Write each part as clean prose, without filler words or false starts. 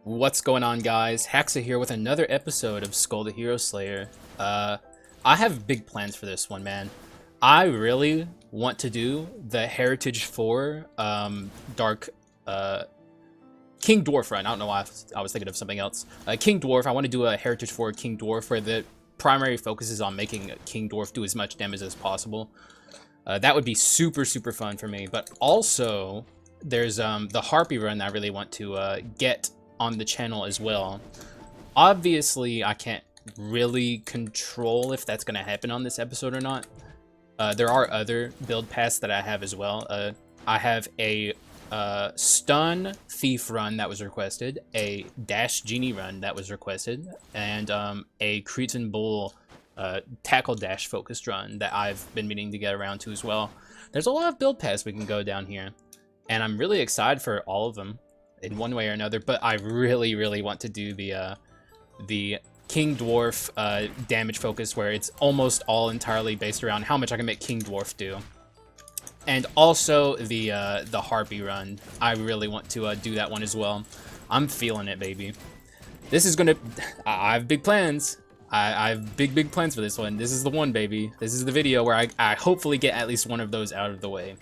What's going on, guys? Haxa here with another episode of Skul the Hero Slayer. I have big plans for this one, man. I really want to do the Heritage 4 Dark King Dwarf run. I don't know why I was thinking of something else. King Dwarf, I want to do a Heritage 4 King Dwarf where the primary focus is on making King Dwarf do as much damage as possible. That would be super fun for me. But also, there's the Harpy run that I really want to get on the channel as well. Obviously, I can't really control if that's going to happen on this episode or not. There are other build paths that I have as well. I have a stun thief run that was requested, a dash genie run that was requested, and a Cretan bull tackle dash focused run that I've been meaning to get around to as well. There's a lot of build paths we can go down here, and I'm really excited for all of them in one way or another, but I really want to do the King Dwarf damage focus, where it's almost all entirely based around how much I can make King Dwarf do. And also the Harpy run. I really want to do that one as well. I'm feeling it, baby. This is gonna... I have big plans. I have big plans for this one. This is the one, baby. This is the video where I hopefully get at least one of those out of the way.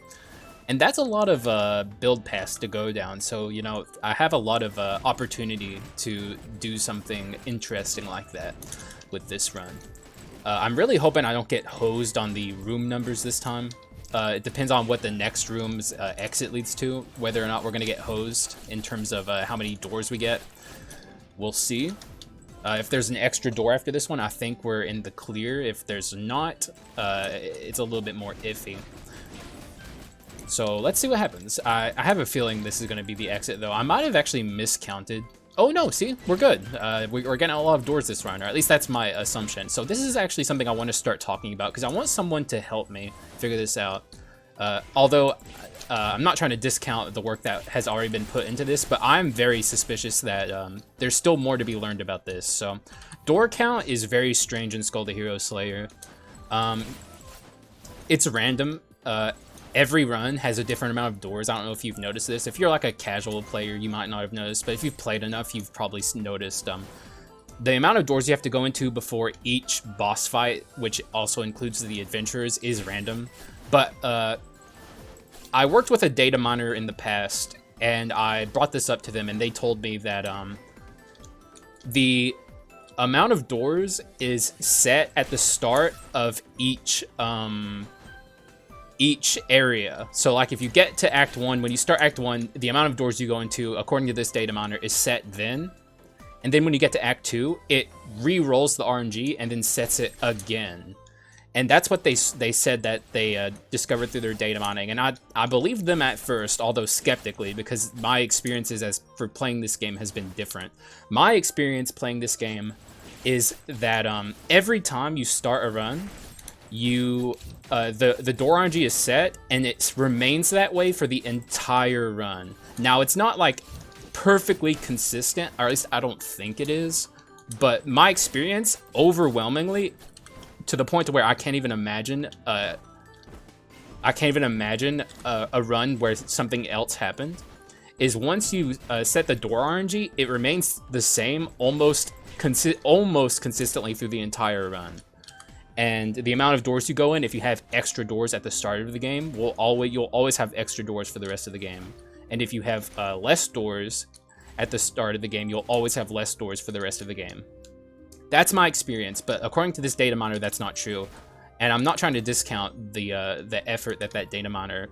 And that's a lot of build paths to go down, so, you know, I have a lot of opportunity to do something interesting like that with this run. I'm really hoping I don't get hosed on the room numbers this time. It depends on what the next room's exit leads to, whether or not we're going to get hosed in terms of how many doors we get. We'll see. If there's an extra door after this one, I think we're in the clear. If there's not, it's a little bit more iffy. So let's see what happens. I have a feeling this is going to be the exit, though. I might have actually miscounted. Oh, no, see? We're good. We're getting a lot of doors this run, or at least that's my assumption. So this is actually something I want to start talking about, because I want someone to help me figure this out. Although I'm not trying to discount the work that has already been put into this, but I'm very suspicious that there's still more to be learned about this. So door count is very strange in Skul the Hero Slayer. It's random. Every run has a different amount of doors. I don't know if you've noticed this. If you're like a casual player, you might not have noticed, but if you've played enough, you've probably noticed the amount of doors you have to go into before each boss fight, which also includes the adventurers, is random. But I worked with a data miner in the past, and I brought this up to them, and they told me that the amount of doors is set at the start of each area. So like if you get to Act 1, when you start Act 1, the amount of doors you go into, according to this data miner, is set then. And then when you get to Act 2, it re-rolls the RNG and then sets it again. And that's what they said that they discovered through their data mining. And I believed them at first, although skeptically, because my experiences as for playing this game has been different. My experience playing this game is that every time you start a run, the door RNG is set, and it remains that way for the entire run. Now, it's not like perfectly consistent, or at least I don't think it is, but my experience, overwhelmingly, to the point to where I can't even imagine a run where something else happened, is once you set the door RNG, it remains the same almost consistently through the entire run. And the amount of doors you go in, if you have extra doors at the start of the game, you'll always have extra doors for the rest of the game. And if you have less doors at the start of the game, you'll always have less doors for the rest of the game. That's my experience, but according to this data miner, that's not true. And I'm not trying to discount the effort that data miner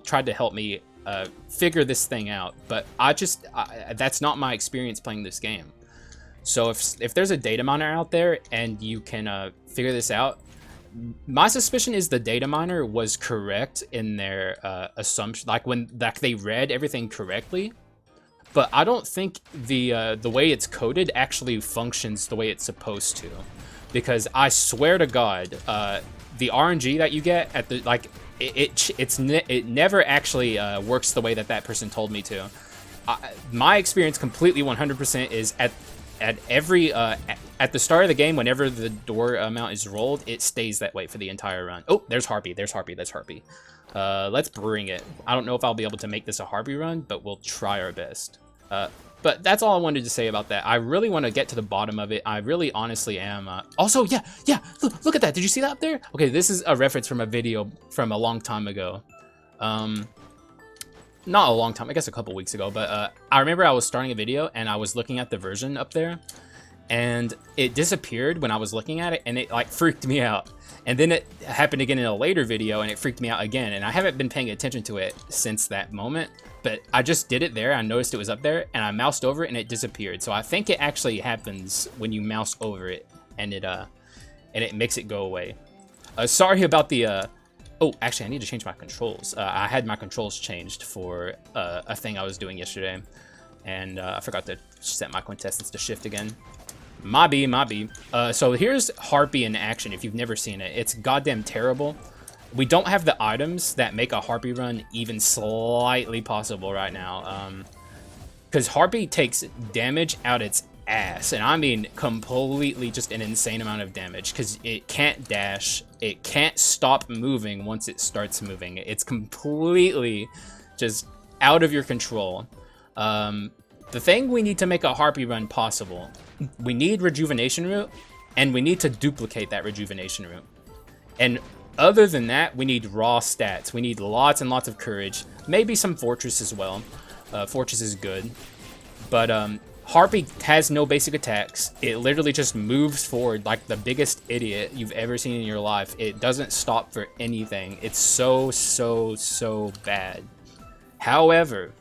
tried to help me figure this thing out. But that's not my experience playing this game. So if there's a data miner out there and you can figure this out, my suspicion is the data miner was correct in their assumption, like they read everything correctly. But I don't think the way it's coded actually functions the way it's supposed to, because I swear to God, the RNG that you get at the it never actually works the way that person told me to. My experience completely 100% is at the start of the game, whenever the door amount is rolled, it stays that way for the entire run. Oh, there's Harpy. There's Harpy. Let's bring it. I don't know if I'll be able to make this a Harpy run, but we'll try our best. But that's all I wanted to say about that. I really want to get to the bottom of it. I really honestly am. Also, yeah, look at that. Did you see that up there? Okay, this is a reference from a video from a long time ago. Not a long time, I guess a couple weeks ago, but I remember I was starting a video and I was looking at the version up there and it disappeared when I was looking at it and it like freaked me out. And then it happened again in a later video and it freaked me out again, and I haven't been paying attention to it since that moment. But I just did it there, I noticed it was up there, and I moused over it and it disappeared. So I think it actually happens when you mouse over it and it makes it go away. Sorry about the oh, actually I need to change my controls. I had my controls changed for a thing I was doing yesterday, and I forgot to set my quintessence to shift again. My B. So here's Harpy in action if you've never seen it. It's goddamn terrible. We don't have the items that make a Harpy run even slightly possible right now. Because Harpy takes damage out its ass, and I mean completely just an insane amount of damage, because it can't dash, it can't stop moving once it starts moving. It's completely just out of your control. The thing we need to make a Harpy run possible, we need Rejuvenation Root, and we need to duplicate that Rejuvenation Root. And other than that, we need raw stats. We need lots and lots of courage, maybe some Fortress as well. Fortress is good, but Harpy has no basic attacks. It literally just moves forward like the biggest idiot you've ever seen in your life. It doesn't stop for anything. It's so bad. However,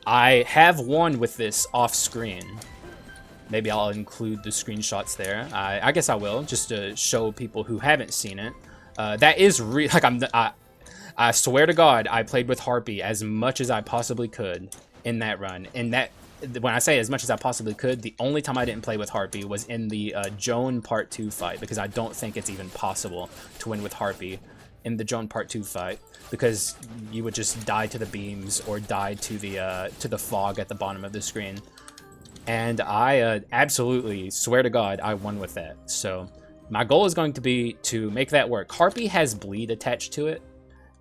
I have won with this off screen. Maybe I'll include the screenshots there. I guess I will, just to show people who haven't seen it. That is like I swear to God, I played with Harpy as much as I possibly could in that run. And that, when I say as much as I possibly could, the only time I didn't play with Harpy was in the Joan Part 2 fight, because I don't think it's even possible to win with Harpy in the Joan Part 2 fight, because you would just die to the beams or die to the fog at the bottom of the screen. And I absolutely swear to God I won with that. So my goal is going to be to make that work. Harpy has bleed attached to it,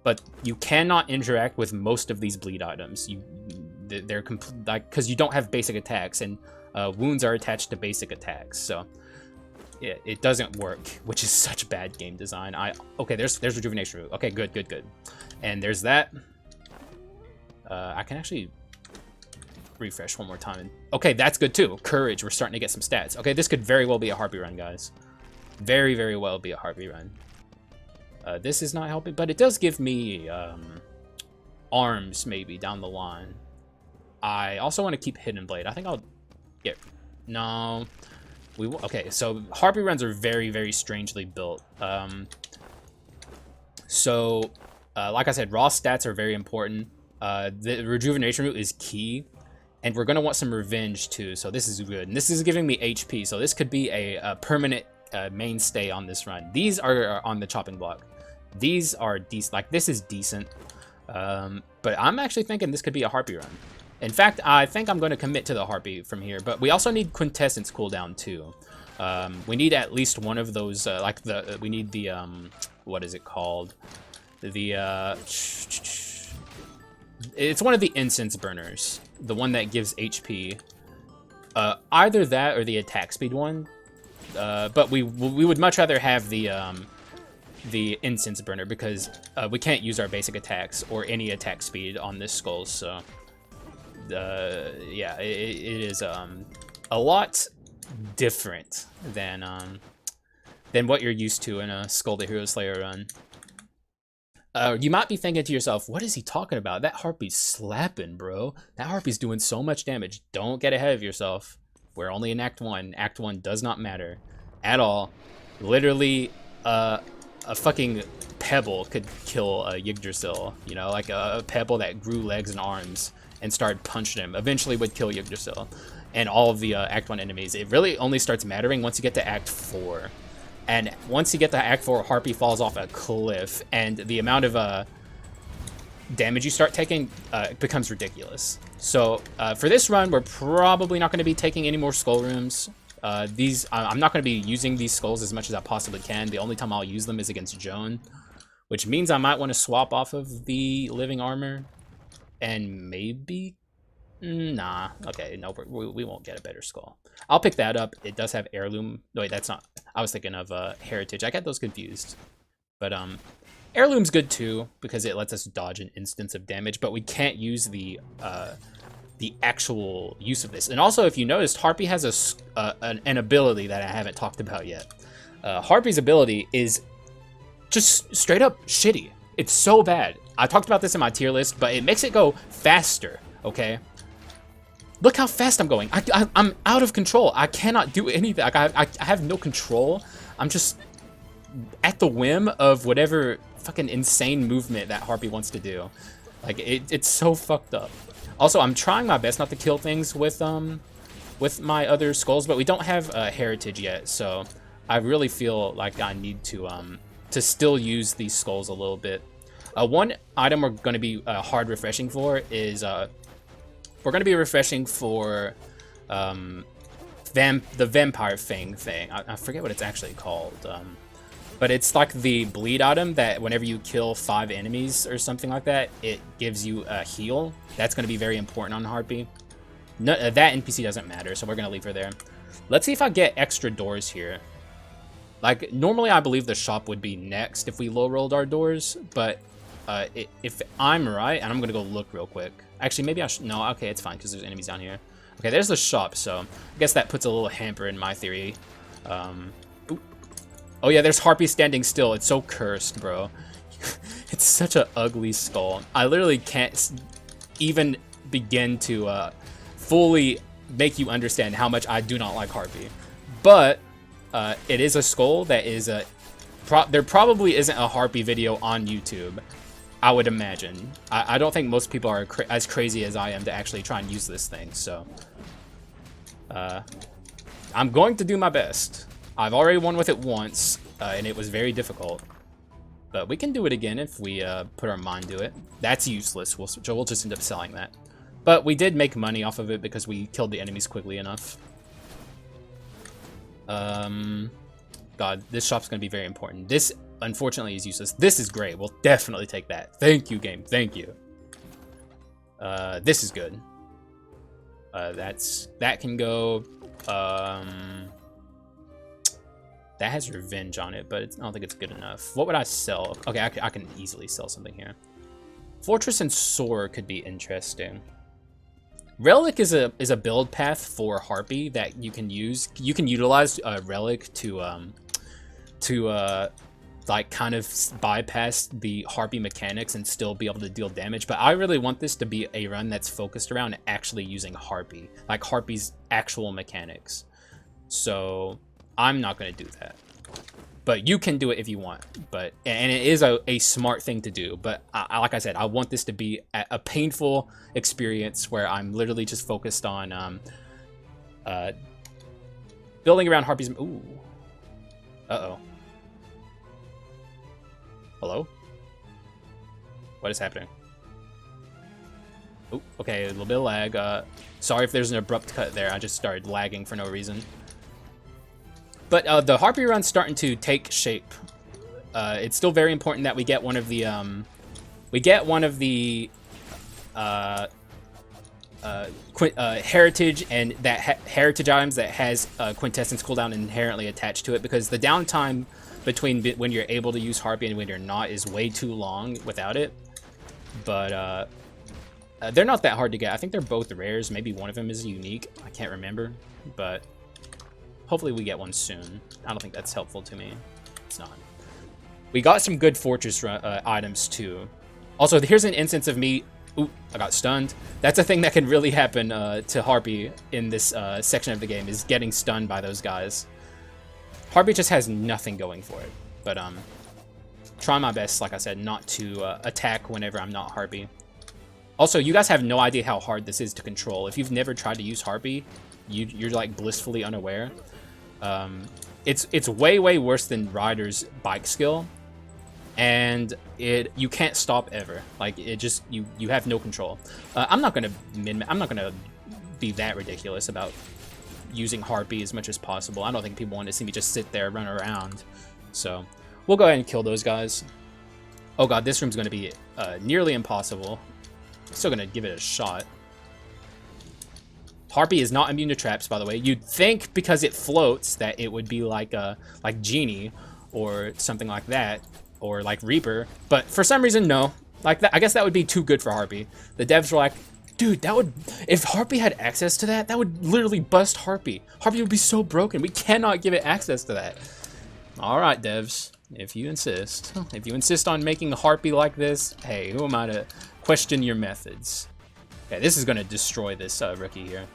but you cannot interact with most of these bleed items. They're like, because you don't have basic attacks, and wounds are attached to basic attacks. So yeah, it doesn't work, which is such bad game design. Okay, there's Rejuvenation Root. Okay, good. And there's that. I can actually refresh one more time. Okay, that's good too. Courage, we're starting to get some stats. Okay, this could very well be a Harpy run, guys. Very well be a Harpy run. This is not helping, but it does give me arms maybe down the line. I also want to keep Hidden Blade. I think I'll get... No. Okay, so Harpy runs are very strangely built. Like I said, raw stats are very important. The Rejuvenation Root is key. And we're going to want some revenge too, so this is good. And this is giving me HP, so this could be a permanent mainstay on this run. These are on the chopping block. These are decent. Like, this is decent. But I'm actually thinking this could be a Harpy run. In fact, I think I'm going to commit to the Harpy from here. But we also need Quintessence cooldown too. We need at least one of those, we need the, what is it called? It's one of the incense burners. The one that gives HP. Either that or the attack speed one. But we would much rather have the incense burner, because we can't use our basic attacks or any attack speed on this skull. So yeah, it is a lot different than what you're used to in a Skul the Hero Slayer run. You might be thinking to yourself, what is he talking about? That Harpy's slapping, bro. That Harpy's doing so much damage. Don't get ahead of yourself. We're only in Act 1. Act 1 does not matter at all. Literally, a fucking pebble could kill a Yggdrasil. You know, like a pebble that grew legs and arms and started punching him. Eventually would kill Yggdrasil and all of the Act 1 enemies. It really only starts mattering once you get to Act 4. And once you get to Act 4, Harpy falls off a cliff, and the amount of damage you start taking becomes ridiculous. So for this run, we're probably not going to be taking any more skull rooms. I'm not going to be using these skulls as much as I possibly can. The only time I'll use them is against Joan, which means I might want to swap off of the living armor and maybe Nah. Okay, no, we won't get a better skull. I'll pick that up. It does have heirloom. No, wait, that's not. I was thinking of heritage. I got those confused. But heirloom's good too because it lets us dodge an instance of damage. But we can't use the actual use of this. And also, if you noticed, Harpy has an ability that I haven't talked about yet. Harpy's ability is just straight up shitty. It's so bad. I talked about this in my tier list, but it makes it go faster. Okay. Look how fast I'm going. I'm out of control. I cannot do anything. Like, I have no control. I'm just at the whim of whatever fucking insane movement that Harpy wants to do. Like, it's so fucked up. Also, I'm trying my best not to kill things with my other skulls, but we don't have heritage yet, so I really feel like I need to still use these skulls a little bit. One item we're going to be hard refreshing for is we're going to be refreshing for the Vampire Fang thing. I forget what it's actually called. But it's like the bleed item that whenever you kill 5 enemies or something like that, it gives you a heal. That's going to be very important on Harpy. No, that NPC doesn't matter, so we're going to leave her there. Let's see if I get extra doors here. Like, normally I believe the shop would be next if we low-rolled our doors, but if I'm right, and I'm going to go look real quick. Actually, maybe I should... No, okay, it's fine, because there's enemies down here. Okay, there's the shop, so I guess that puts a little hamper in my theory. Oh yeah, there's Harpy standing still. It's so cursed, bro. It's such an ugly skull. I literally can't even begin to fully make you understand how much I do not like Harpy. But it is a skull that is there probably isn't a Harpy video on YouTube, I would imagine. I don't think most people are as crazy as I am to actually try and use this thing, so I'm going to do my best. I've already won with it once, and it was very difficult. But we can do it again if we put our mind to it. That's useless. We'll just end up selling that. But we did make money off of it because we killed the enemies quickly enough. God, this shop's going to be very important. This, unfortunately, is useless. This is great. We'll definitely take that. Thank you, game. Thank you. This is good. That can go... That has revenge on it, but I don't think it's good enough. What would I sell? Okay, I can easily sell something here. Fortress and Soar could be interesting. Relic is a build path for Harpy that you can use. You can utilize Relic to like kind of bypass the Harpy mechanics and still be able to deal damage. But I really want this to be a run that's focused around actually using Harpy, like Harpy's actual mechanics. So I'm not going to do that, but you can do it if you want. But and it is a smart thing to do. But like I said, I want this to be a painful experience where I'm literally just focused on building around Harpy's. Ooh, uh-oh. Hello? What is happening? Oh, okay, a little bit of lag. Sorry if there's an abrupt cut there. I just started lagging for no reason. But the Harpy run's starting to take shape. It's still very important that we get one of the heritage and that heritage items that has Quintessence cooldown inherently attached to it, because the downtime between when you're able to use Harpy and when you're not is way too long without it. But they're not that hard to get. I think they're both rares. Maybe one of them is unique. I can't remember, but hopefully we get one soon. I don't think that's helpful to me. It's not. We got some good fortress items too. Also, here's an instance of me. Ooh, I got stunned. That's a thing that can really happen to Harpy in this section of the game, is getting stunned by those guys. Harpy just has nothing going for it. But try my best, like I said, not to attack whenever I'm not Harpy. Also, you guys have no idea how hard this is to control. If you've never tried to use Harpy, you're like blissfully unaware. It's way worse than Ryder's bike skill, and you can't stop ever. Like, it just you have no control. I'm not gonna be that ridiculous about using Harpy as much as possible. I don't think people want to see me just sit there, run around. So we'll go ahead and kill those guys. Oh god, this room's gonna be nearly impossible. Still gonna give it a shot. Harpy is not immune to traps, by the way. You'd think because it floats that it would be like Genie or something like that, or like Reaper, but for some reason, no. Like that, I guess that would be too good for Harpy. The devs were like, dude, that would, if Harpy had access to that, that would literally bust Harpy. Harpy would be so broken. We cannot give it access to that. All right, devs, if you insist. If you insist on making Harpy like this, hey, who am I to question your methods? Okay, this is gonna destroy this rookie here.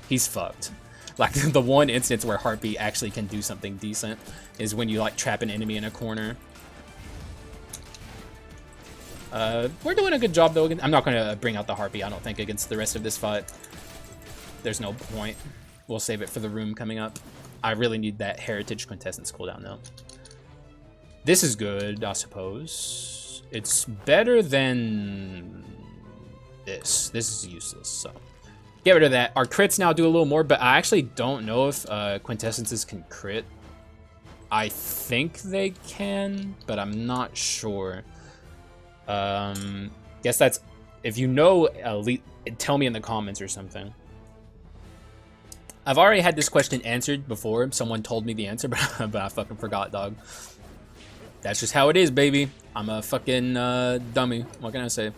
He's fucked. Like, the one instance where Harpy actually can do something decent is when you, like, trap an enemy in a corner. We're doing a good job, though. I'm not going to bring out the Harpy, I don't think, against the rest of this fight. There's no point. We'll save it for the room coming up. I really need that Heritage Quintessence cooldown, though. This is good, I suppose. It's better than this. This is useless, so... Get rid of that. Our crits now do a little more, but I actually don't know if Quintessences can crit. I think they can, but I'm not sure. Guess that's... If you know, tell me in the comments or something. I've already had this question answered before. Someone told me the answer, but I fucking forgot, dog. That's just how it is, baby. I'm a fucking dummy. What can I say?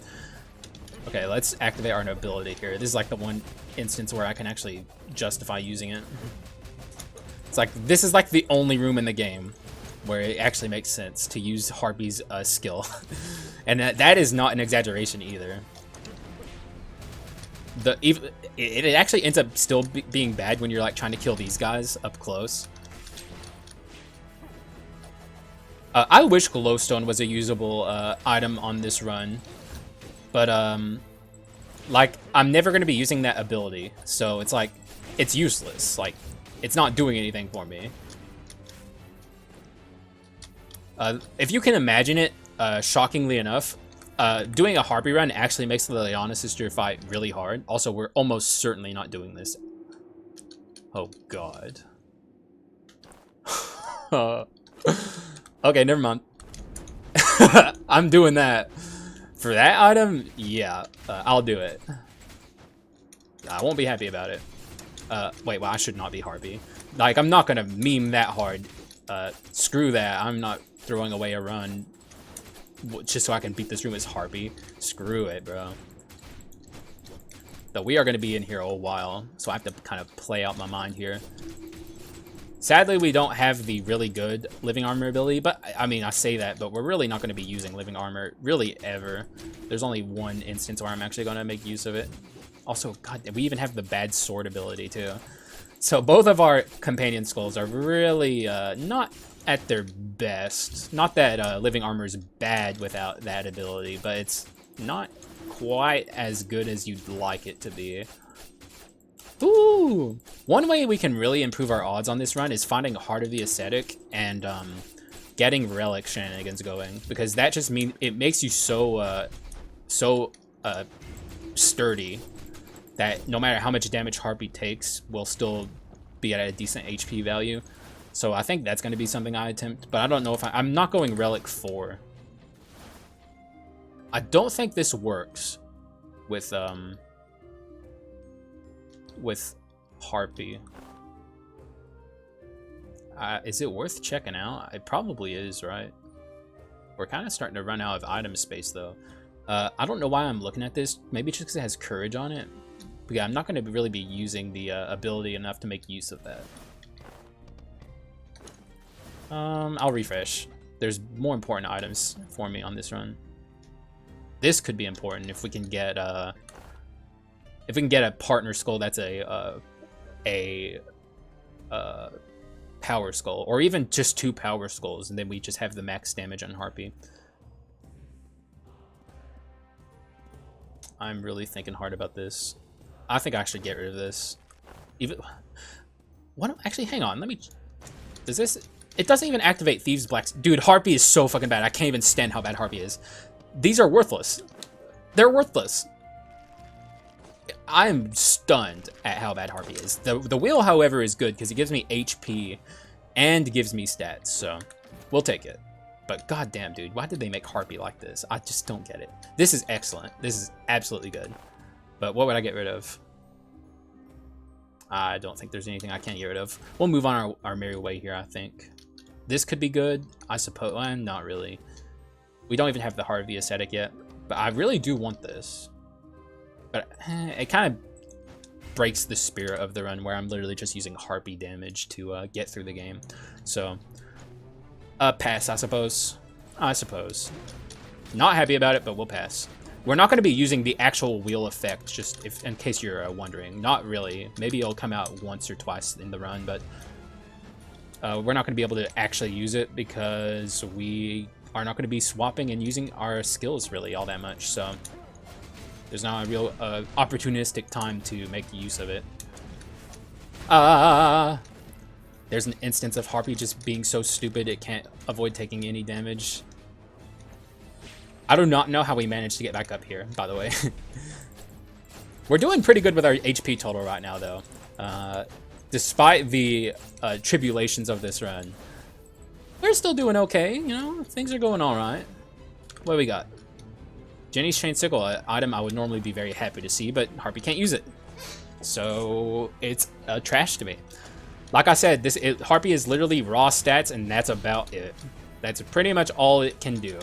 Okay, let's activate our ability here. This is like the one instance where I can actually justify using it. It's like, this is like the only room in the game where it actually makes sense to use Harpy's skill. And that is not an exaggeration either. It actually ends up still being bad when you're like trying to kill these guys up close. I wish glowstone was a usable item on this run. But, like, I'm never going to be using that ability. So it's like, it's useless. Like, it's not doing anything for me. If you can imagine it, shockingly enough, doing a Harpy run actually makes the Lyanna Sister fight really hard. Also, we're almost certainly not doing this. Oh, God. Okay, never mind. I'm doing that. For that item, yeah, I'll do it. I won't be happy about it. Wait, well, I should not be Harpy. Like, I'm not gonna meme that hard. Screw that. I'm not throwing away a run just so I can beat this room as Harpy. Screw it, bro. Though we are gonna be in here a while, so I have to kind of play out my mind here. Sadly, we don't have the really good living armor ability, but I mean, I say that, but we're really not going to be using living armor really ever. There's only one instance where I'm actually going to make use of it. Also, God, we even have the bad sword ability too. So both of our companion skulls are really not at their best. Not that living armor is bad without that ability, but it's not quite as good as you'd like it to be. Ooh! One way we can really improve our odds on this run is finding Heart of the Ascetic and getting relic shenanigans going, because that just means it makes you so sturdy that no matter how much damage Harpy takes, we'll still be at a decent HP value. So I think that's going to be something I attempt, but I don't know if I'm not going relic 4. I don't think this works with Harpy. Is it worth checking out? It probably is, right? We're kind of starting to run out of item space, though. I don't know why I'm looking at this. Maybe just because it has courage on it. But yeah, I'm not going to really be using the ability enough to make use of that. I'll refresh. There's more important items for me on this run. This could be important if we can get a partner skull that's a power skull, or even just 2 power skulls, and then we just have the max damage on Harpy. I'm really thinking hard about this. I think I should get rid of this. Even what? Actually, hang on. Let me. Does this? It doesn't even activate Thieves' Blacks. Dude, Harpy is so fucking bad. I can't even stand how bad Harpy is. These are worthless. They're worthless. I'm stunned at how bad Harpy is. The wheel, however, is good because it gives me HP and gives me stats, so we'll take it. But goddamn, dude, why did they make Harpy like this? I just don't get it. This is excellent. This is absolutely good. But what would I get rid of? I don't think there's anything I can't get rid of. We'll move on our merry way here, I think. This could be good, I suppose. Well, not really. We don't even have the Harvey aesthetic yet. But I really do want this. But it kind of breaks the spirit of the run where I'm literally just using Harpy damage to get through the game. So, pass, I suppose. I suppose. Not happy about it, but we'll pass. We're not going to be using the actual wheel effect, just in case you're wondering. Not really. Maybe it'll come out once or twice in the run, but we're not going to be able to actually use it because we are not going to be swapping and using our skills really all that much. So there's not a real opportunistic time to make use of it. There's an instance of Harpy just being so stupid it can't avoid taking any damage. I do not know how we managed to get back up here, by the way. We're doing pretty good with our HP total right now, though. Despite the tribulations of this run. We're still doing okay, you know? Things are going all right. What do we got? Jenny's Chain Sickle, an item I would normally be very happy to see, but Harpy can't use it. So it's trash to me. Like I said, Harpy is literally raw stats, and that's about it. That's pretty much all it can do.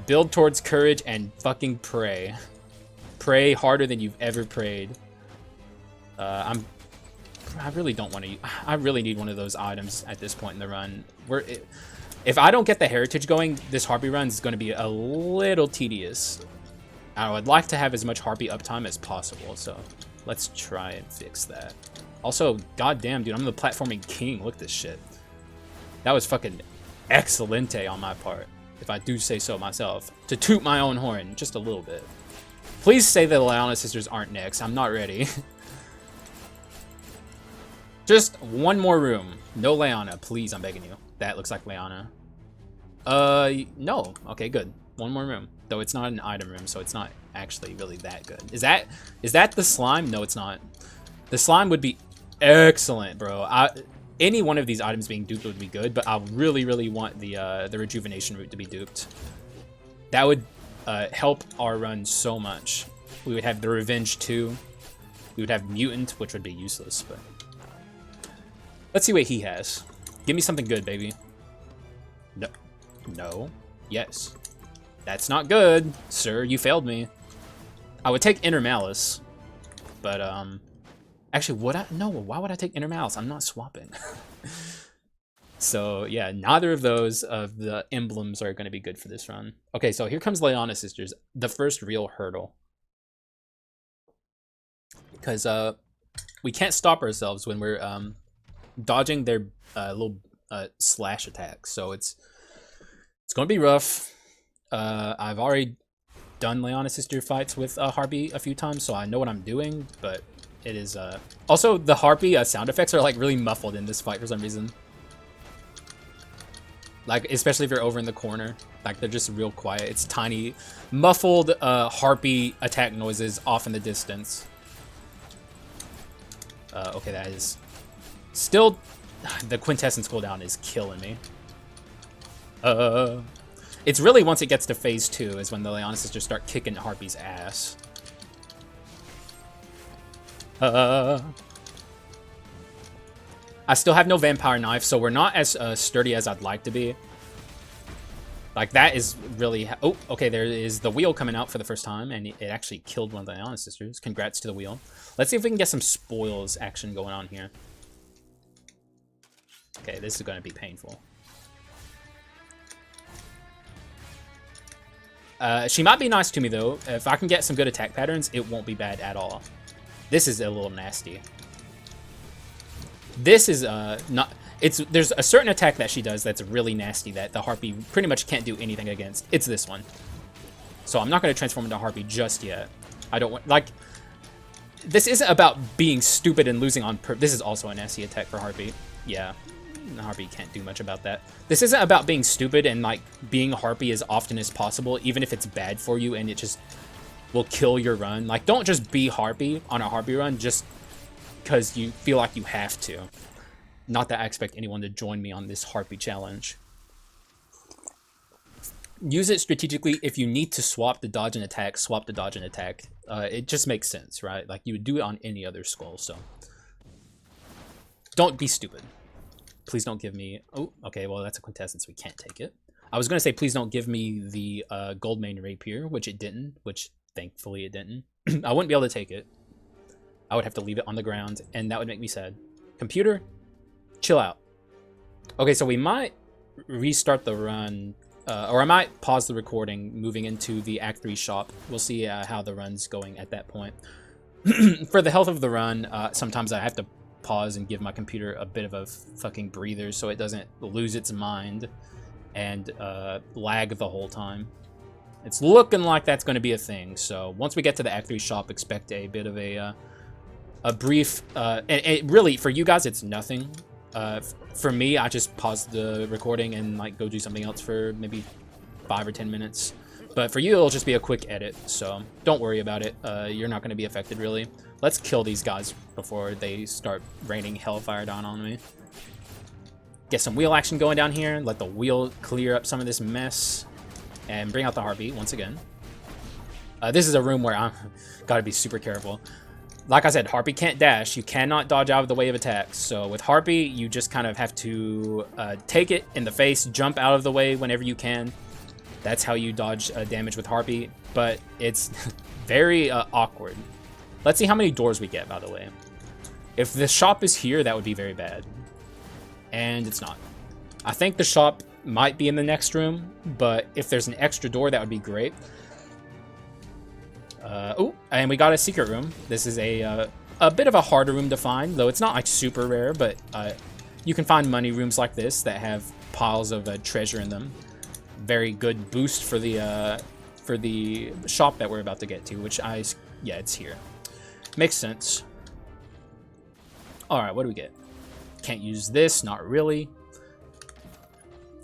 Build towards courage and fucking pray. Pray harder than you've ever prayed. I really don't want to. I really need one of those items at this point in the run. If I don't get the heritage going, this Harpy run is going to be a little tedious. I would like to have as much Harpy uptime as possible, so let's try and fix that. Also, goddamn, dude, I'm the platforming king. Look at this shit. That was fucking excelente on my part, if I do say so myself. To toot my own horn, just a little bit. Please say the Lyanna Sisters aren't next. I'm not ready. Just one more room. No Lyanna, please, I'm begging you. That looks like Lyanna. No. Okay, good. One more room. Though it's not an item room, so it's not actually really that good. Is that the slime? No, it's not. The slime would be excellent, bro. Any one of these items being duped would be good, but I really, really want the rejuvenation route to be duped. That would help our run so much. We would have the Revenge 2. We would have Mutant, which would be useless, but... Let's see what he has. Give me something good, baby. No. No. Yes. That's not good, sir. You failed me. I would take Inner Malice, but, actually, would I? No, why would I take Inner Malice? I'm not swapping. So, yeah, neither of those of the emblems are going to be good for this run. Okay, so here comes Lyanna Sisters, the first real hurdle. Because, we can't stop ourselves when we're, dodging their little slash attacks. So it's going to be rough. I've already done Lyanna Sister fights with Harpy a few times, so I know what I'm doing, but it is... Also, the Harpy sound effects are, like, really muffled in this fight for some reason. Like, especially if you're over in the corner. Like, they're just real quiet. It's tiny, muffled Harpy attack noises off in the distance. Okay, that is... Still, the Quintessence cooldown is killing me. It's really once it gets to phase 2 is when the Lyanna Sisters start kicking Harpy's ass. I still have no Vampire Knife, so we're not as sturdy as I'd like to be. Like, that is really... Oh, okay, there is the wheel coming out for the first time, and it actually killed one of the Lyanna Sisters. Congrats to the wheel. Let's see if we can get some spoils action going on here. Okay, this is going to be painful. She might be nice to me, though. If I can get some good attack patterns, it won't be bad at all. This is a little nasty. This is not... There's a certain attack that she does that's really nasty that the Harpy pretty much can't do anything against. It's this one. So I'm not going to transform into Harpy just yet. I don't want... Like, this isn't about being stupid and losing on purpose. This is also a nasty attack for Harpy. Yeah. Harpy can't do much about that. This isn't about being stupid and, like, being Harpy as often as possible, even if it's bad for you and it just will kill your run. Like, don't just be Harpy on a Harpy run just because you feel like you have to. Not that I expect anyone to join me on this Harpy challenge. use it strategically. If you need to swap the dodge and attack, swap the dodge and attack. It just makes sense, right? Like you would do it on any other skull, so don't be stupid. Please don't give me... Oh, okay, well, that's a quintessence. We can't take it. I was going to say, please don't give me the gold main rapier, which it didn't, which thankfully it didn't. I wouldn't be able to take it. I would have to leave it on the ground, and that would make me sad. Computer, chill out. Okay, so we might restart the run, or I might pause the recording moving into the Act 3 shop. We'll see how the run's going at that point. For the health of the run, sometimes I have to pause and give my computer a bit of a fucking breather so it doesn't lose its mind and lag the whole time. It's looking like that's going to be a thing, so once we get to the Act 3 shop, expect a bit of a brief... really, for you guys, it's nothing. For me, I just pause the recording and like go do something else for maybe 5 or 10 minutes. But for you, it'll just be a quick edit, so don't worry about it. You're not going to be affected, really. Let's kill these guys before they start raining hellfire down on me. Get some wheel action going down here. Let the wheel clear up some of this mess. And bring out the Harpy once again. This is a room where I'm gotta be super careful. Like I said, Harpy can't dash. You cannot dodge out of the way of attacks. So with Harpy, you just kind of have to take it in the face, jump out of the way whenever you can. That's how you dodge damage with Harpy. But it's very awkward. Let's see how many doors we get, by the way. If the shop is here, that would be very bad. And it's not. I think the shop might be in the next room, but if there's an extra door, that would be great. Oh, and we got a secret room. This is a bit of a harder room to find, though it's not like super rare, but you can find money rooms like this that have piles of treasure in them. Very good boost for the shop that we're about to get to, which yeah, it's here. Makes sense. All right, what do we get? Can't use this, not really.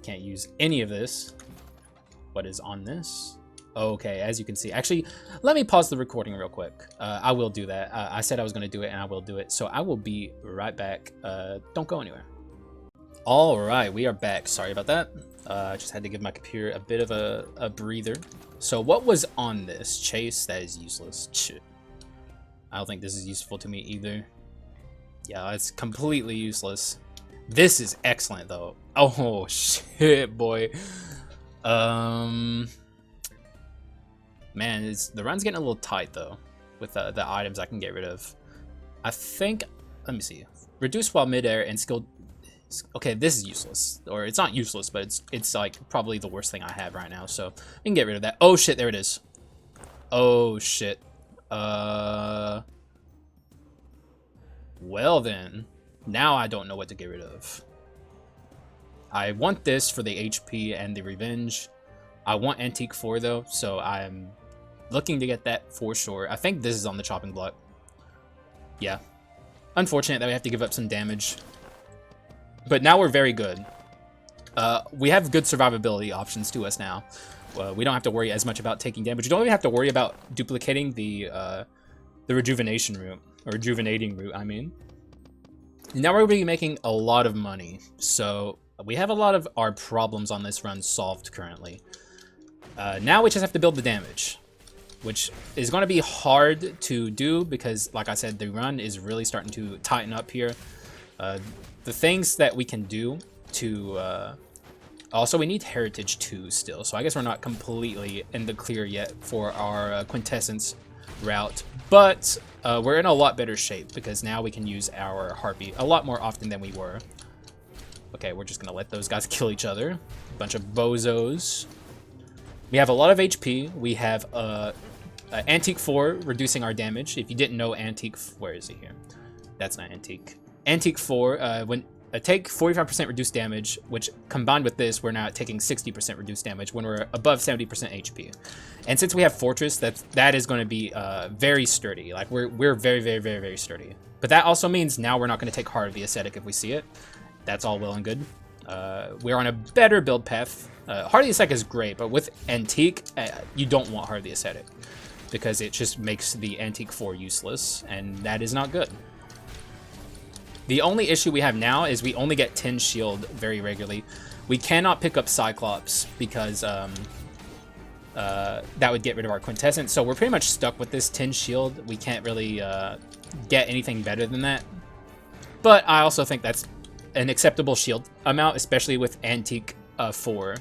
Can't use any of this. What is on this? Okay, as you can see. Actually, let me pause the recording real quick. I will do that. I said I was going to do it, and I will do it. So I will be right back. Don't go anywhere. All right, we are back. Sorry about that. I just had to give my computer a bit of a breather. So what was on this? Chase, that is useless. Shit. I don't think this is useful to me either. Yeah, it's completely useless. This is excellent, though. Oh, shit, boy. Man, the run's getting a little tight, though, with the items I can get rid of. I think... Let me see. Reduce while midair and skill... Okay, this is useless. Or it's not useless, but it's like, probably the worst thing I have right now, so we can get rid of that. Oh, shit, there it is. Oh, shit. Well, then. Now I don't know what to get rid of. I want this for the HP and the revenge. I want Antique 4 though, so I'm looking to get that for sure. I think this is on the chopping block. Yeah. Unfortunate that we have to give up some damage. But now we're very good. We have good survivability options to us now. We don't have to worry as much about taking damage. You don't even have to worry about duplicating the rejuvenation route. Or rejuvenating route, I mean. Now we're going to be making a lot of money. So we have a lot of our problems on this run solved currently. Now we just have to build the damage, which is going to be hard to do because, like I said, the run is really starting to tighten up here. The things that we can do to... also, we need Heritage 2 still, so I guess we're not completely in the clear yet for our Quintessence route, but we're in a lot better shape because now we can use our Harpy a lot more often than we were. Okay, we're just going to let those guys kill each other. Bunch of bozos. We have a lot of HP. We have Antique 4 reducing our damage. If you didn't know Antique... Where is he here? That's not Antique. Antique 4, when take 45% reduced damage, which combined with this, we're now taking 60% reduced damage when we're above 70% HP. And since we have Fortress, that is going to be very sturdy. Like, we're very, very, very, very sturdy. But that also means now we're not going to take Heart of the Ascetic if we see it. That's all well and good. We're on a better build path. Heart of the Ascetic is great, but with Antique, you don't want Heart of the Ascetic because it just makes the Antique 4 useless, and that is not good. The only issue we have now is we only get 10 shield very regularly. We cannot pick up Cyclops because that would get rid of our Quintessence. So we're pretty much stuck with this 10 shield. We can't really get anything better than that. But I also think that's an acceptable shield amount, especially with Antique 4.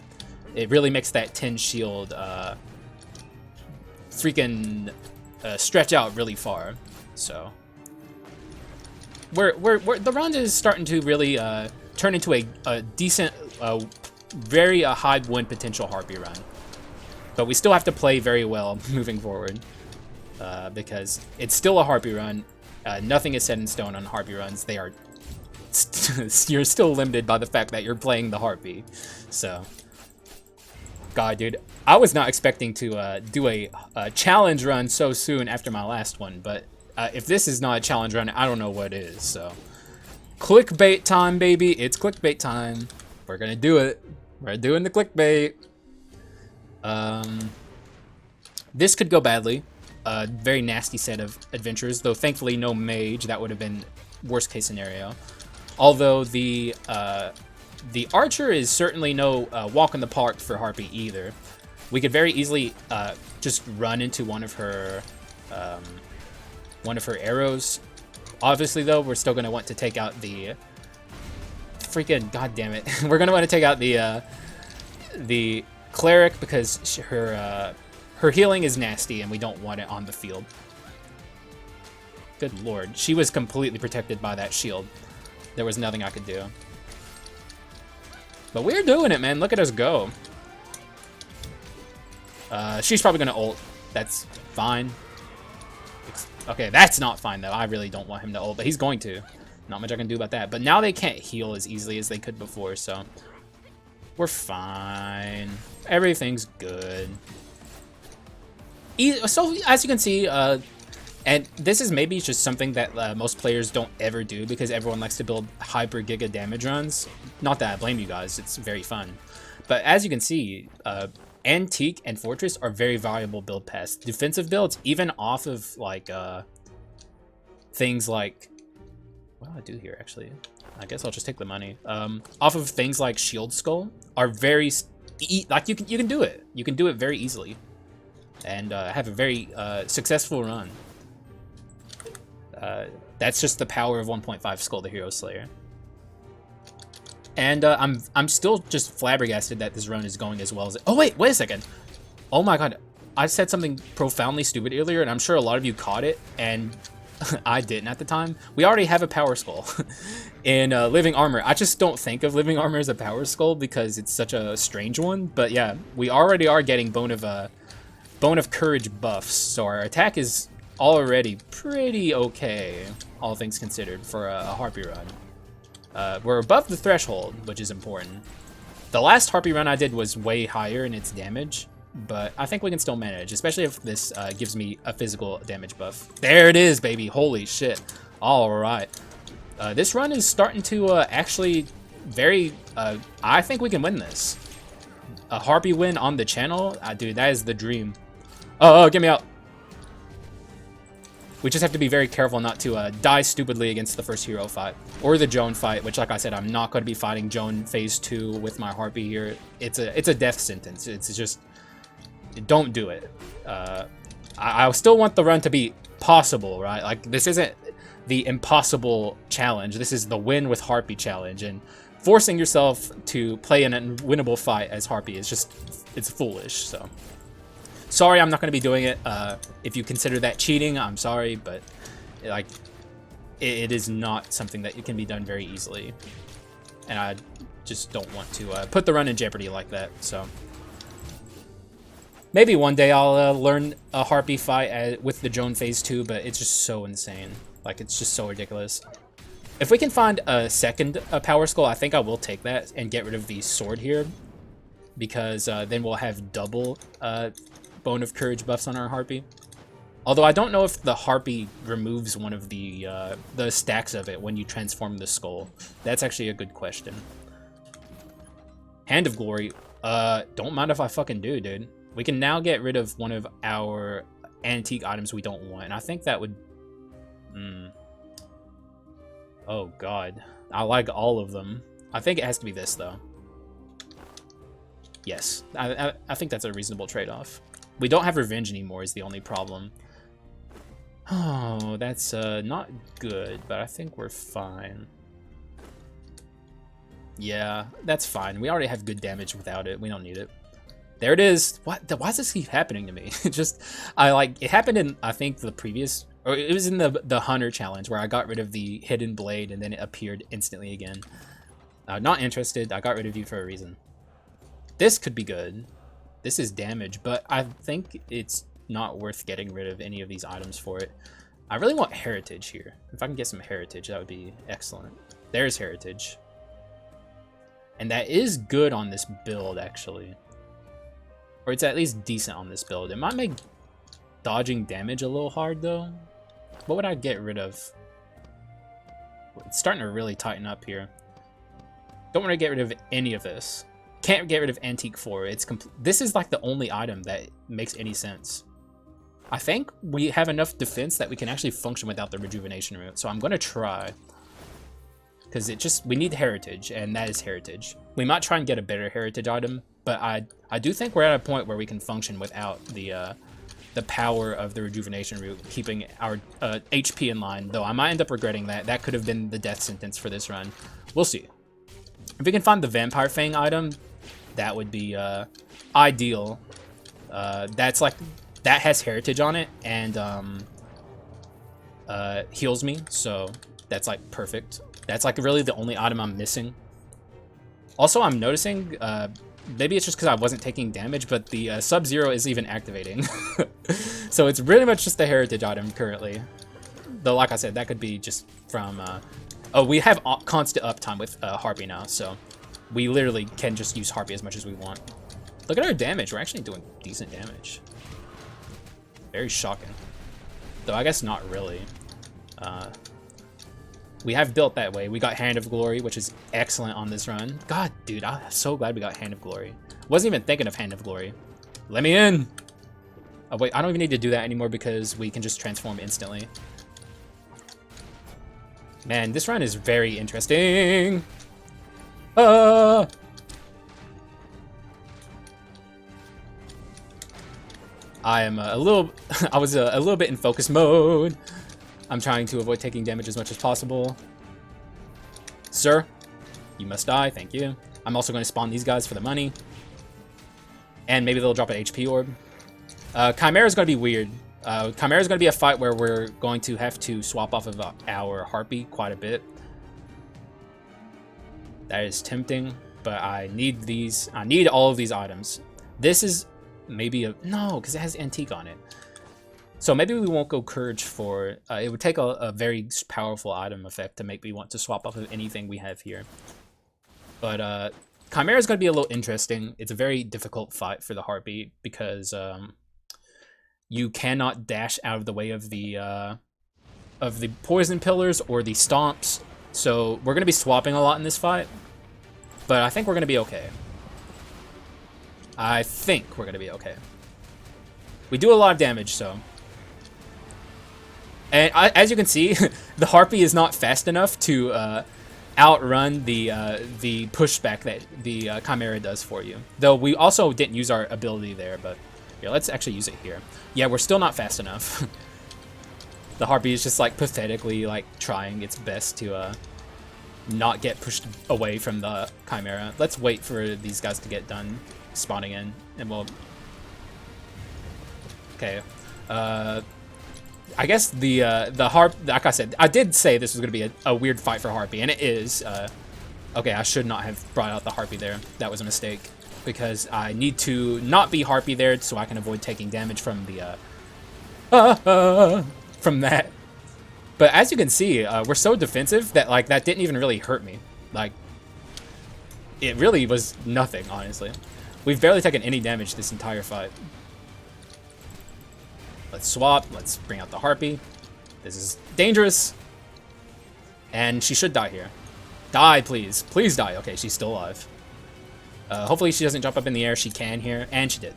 It really makes that 10 shield freaking stretch out really far. So the run is starting to really turn into a decent, very high win potential Harpy run. But we still have to play very well moving forward because it's still a Harpy run. Nothing is set in stone on Harpy runs. They are you're still limited by the fact that you're playing the Harpy. So, God, dude, I was not expecting to do a challenge run so soon after my last one. But if this is not a challenge run, I don't know what is. So, clickbait time, baby! It's clickbait time. We're gonna do it. We're doing the clickbait. This could go badly. Very nasty set of adventures, though thankfully no mage. That would have been worst case scenario. Although the archer is certainly no walk in the park for Harpy either. We could very easily just run into one of her arrows. Obviously, though, we're still gonna want to take out the freaking goddamn it. We're gonna want to take out the cleric because her healing is nasty and we don't want it on the field. Good lord, she was completely protected by that shield. There was nothing I could do. But we're doing it, man. Look at us go. She's probably gonna ult. That's fine. Okay, that's not fine though. I really don't want him to ult, but he's going to. Not much I can do about that. But now they can't heal as easily as they could before, so we're fine. Everything's good. So, as you can see, and this is maybe just something that most players don't ever do because everyone likes to build hyper giga damage runs. Not that I blame you guys, it's very fun. But as you can see, Antique and Fortress are very valuable build paths. Defensive builds, even off of like things like, what do I do here actually? I guess I'll just take the money. Off of things like Shield Skull are very, like you can do it. You can do it very easily. And have a very successful run. That's just the power of 1.5 Skul the Hero Slayer. And I'm still just flabbergasted that this run is going as well as it. Oh wait a second. Oh my god, I said something profoundly stupid earlier, and I'm sure a lot of you caught it, and I didn't at the time. We already have a Power Skull in Living Armor. I just don't think of Living Armor as a Power Skull because it's such a strange one. But yeah, we already are getting Bone of Courage buffs, so our attack is already pretty okay, all things considered, for a Harpy run. We're above the threshold, which is important. The last Harpy run I did was way higher in its damage, but I think we can still manage, especially if this gives me a physical damage buff. There it is, baby! Holy shit. Alright. This run is starting to actually very... I think we can win this. A Harpy win on the channel? Dude, that is the dream. Oh, get me out. We just have to be very careful not to die stupidly against the first hero fight. Or the Joan fight, which, like I said, I'm not going to be fighting Joan phase 2 with my Harpy here. It's a death sentence. It's just... Don't do it. I still want the run to be possible, right? Like, this isn't the impossible challenge. This is the win with Harpy challenge. And forcing yourself to play an unwinnable fight as Harpy is just... It's foolish, so... Sorry, I'm not going to be doing it. If you consider that cheating, I'm sorry, but like, it is not something that can be done very easily, and I just don't want to put the run in jeopardy like that. So maybe one day I'll learn a Harpy fight with the Joan phase 2, but it's just so insane. Like, it's just so ridiculous. If we can find a second Power Skull, I think I will take that and get rid of the sword here, because then we'll have double Bone of Courage buffs on our Harpy. Although I don't know if the Harpy removes one of the stacks of it when you transform the skull. That's actually a good question. Hand of Glory. Don't mind if I fucking do, dude. We can now get rid of one of our antique items we don't want. And I think that would... Oh, God. I like all of them. I think it has to be this, though. Yes, I think that's a reasonable trade-off. We don't have revenge anymore is the only problem. Oh, that's not good, but I think we're fine. Yeah, that's fine. We already have good damage without it. We don't need it. There it is. What? Why does this keep happening to me? It happened in, I think, the previous, or it was in the Hunter challenge where I got rid of the hidden blade and then it appeared instantly again. Not interested. I got rid of you for a reason. This could be good. This is damage, but I think it's not worth getting rid of any of these items for it. I really want heritage here. If I can get some heritage, that would be excellent. There's heritage. And that is good on this build, actually. Or it's at least decent on this build. It might make dodging damage a little hard, though. What would I get rid of? It's starting to really tighten up here. Don't want to get rid of any of this. Can't get rid of Antique 4. This is like the only item that makes any sense. I think we have enough defense that we can actually function without the rejuvenation root. So I'm going to try. Because we need heritage, and that is heritage. We might try and get a better heritage item, but I do think we're at a point where we can function without the power of the rejuvenation root, keeping our HP in line, though I might end up regretting that. That could have been the death sentence for this run. We'll see. If we can find the Vampire Fang item, that would be ideal. That has heritage on it, and heals me, so that's like perfect. That's like really the only item I'm missing. Also, I'm noticing, maybe it's just because I wasn't taking damage, but the Sub-Zero is even activating. So it's really much just the heritage item currently. Though, like I said, that could be just from... oh, we have constant uptime with Harpy now, so we literally can just use Harpy as much as we want. Look at our damage. We're actually doing decent damage. Very shocking. Though I guess not really. We have built that way. We got Hand of Glory, which is excellent on this run. God, dude, I'm so glad we got Hand of Glory. Wasn't even thinking of Hand of Glory. Let me in! Oh, wait, I don't even need to do that anymore because we can just transform instantly. Man, this run is very interesting. I am I was a little bit in focus mode. I'm trying to avoid taking damage as much as possible. Sir, you must die, thank you. I'm also going to spawn these guys for the money. And maybe they'll drop an HP orb. Chimera's going to be weird. Chimera's going to be a fight where we're going to have to swap off of our Harpy quite a bit. That is tempting, but I need these. I need all of these items. This is maybe a... No, because it has Antique on it. So maybe we won't go Courage for... it would take a very powerful item effect to make me want to swap off of anything we have here. But Chimera is going to be a little interesting. It's a very difficult fight for the Harpy because you cannot dash out of the way of the poison pillars or the stomps. So we're going to be swapping a lot in this fight. But I think we're going to be okay. I think we're going to be okay. We do a lot of damage, so... And as you can see, the Harpy is not fast enough to outrun the pushback that the Chimera does for you. Though we also didn't use our ability there, but here, let's actually use it here. Yeah, we're still not fast enough. The Harpy is just like pathetically like trying its best to not get pushed away from the Chimera. Let's wait for these guys to get done spawning in, and we'll... Okay. I guess the like I said, I did say this was going to be a weird fight for Harpy, and it is. Okay, I should not have brought out the Harpy there. That was a mistake, because I need to not be Harpy there so I can avoid taking damage from the from that. But as you can see, we're so defensive that like that didn't even really hurt me. Like, it really was nothing, honestly. We've barely taken any damage this entire fight. Let's swap. Let's bring out the Harpy. This is dangerous. And she should die here. Die, please. Please die. Okay, she's still alive. Hopefully she doesn't jump up in the air. She can here. And she did.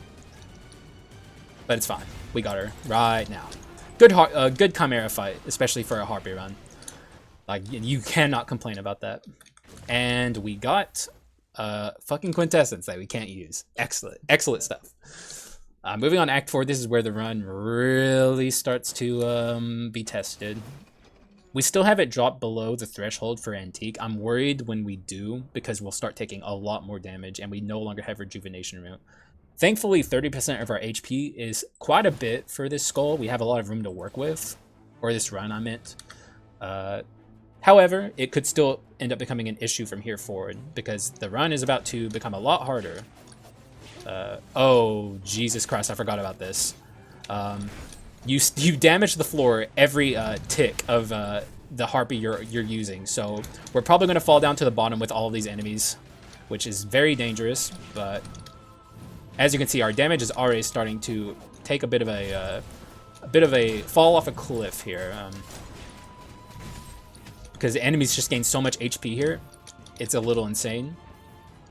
But it's fine. We got her right now. Good Chimera fight, especially for a Harpy run. Like, you cannot complain about that. And we got fucking Quintessence that we can't use. Excellent. Excellent stuff. Moving on Act 4, this is where the run really starts to be tested. We still have it drop below the threshold for Antique. I'm worried when we do, because we'll start taking a lot more damage and we no longer have Rejuvenation Root. Thankfully, 30% of our HP is quite a bit for this skull. We have a lot of room to work with. Or this run, I meant. However, it could still end up becoming an issue from here forward, because the run is about to become a lot harder. Oh, Jesus Christ, I forgot about this. You damage the floor every tick of the Harpy you're using, so we're probably going to fall down to the bottom with all of these enemies, which is very dangerous, but as you can see, our damage is already starting to take a bit of a fall off a cliff here. Because the enemies just gain so much HP here, it's a little insane.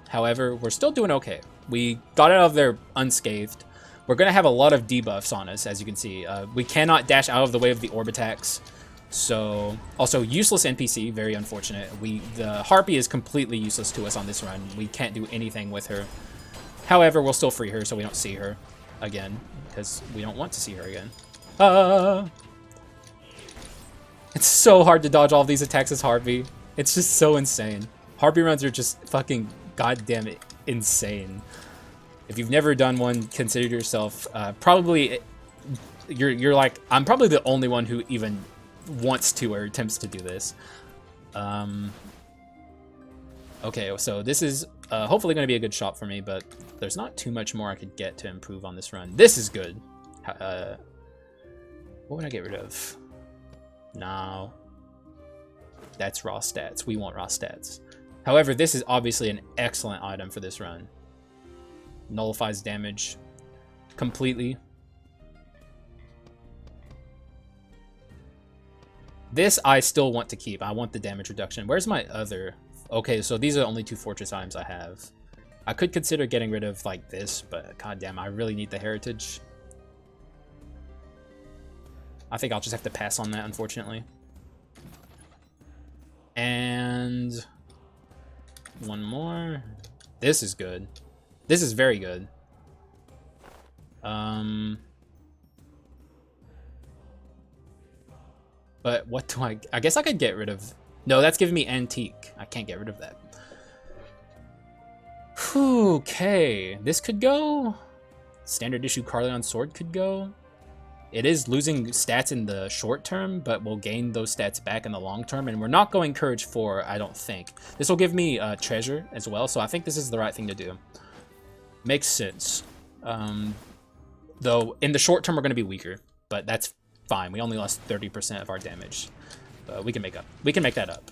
However, we're still doing okay. We got out of there unscathed. We're going to have a lot of debuffs on us, as you can see. We cannot dash out of the way of the orb attacks. So, also useless NPC, very unfortunate. The Harpy is completely useless to us on this run. We can't do anything with her. However, we'll still free her so we don't see her again, because we don't want to see her again. It's so hard to dodge all these attacks as Harpy. It's just so insane. Harpy runs are just fucking goddamn it insane. If you've never done one, consider yourself probably you're like, I'm probably the only one who even wants to or attempts to do this. Okay, so this is hopefully going to be a good shot for me, but there's not too much more I could get to improve on this run. This is good. What would I get rid of? No. That's raw stats. We want raw stats. However, this is obviously an excellent item for this run. Nullifies damage completely. This I still want to keep. I want the damage reduction. Where's my other... Okay, so these are the only 2 fortress items I have. I could consider getting rid of like this, but goddamn, I really need the heritage. I think I'll just have to pass on that, unfortunately. And one more. This is good. This is very good. But what do I guess I could get rid of... No, that's giving me Antique. I can't get rid of that. Whew, okay, this could go. Standard issue Carleon Sword could go. It is losing stats in the short term, but we'll gain those stats back in the long term. And we're not going Courage 4, I don't think. This will give me treasure as well, so I think this is the right thing to do. Makes sense. Though, in the short term, we're going to be weaker, but that's fine. We only lost 30% of our damage. We can make that up.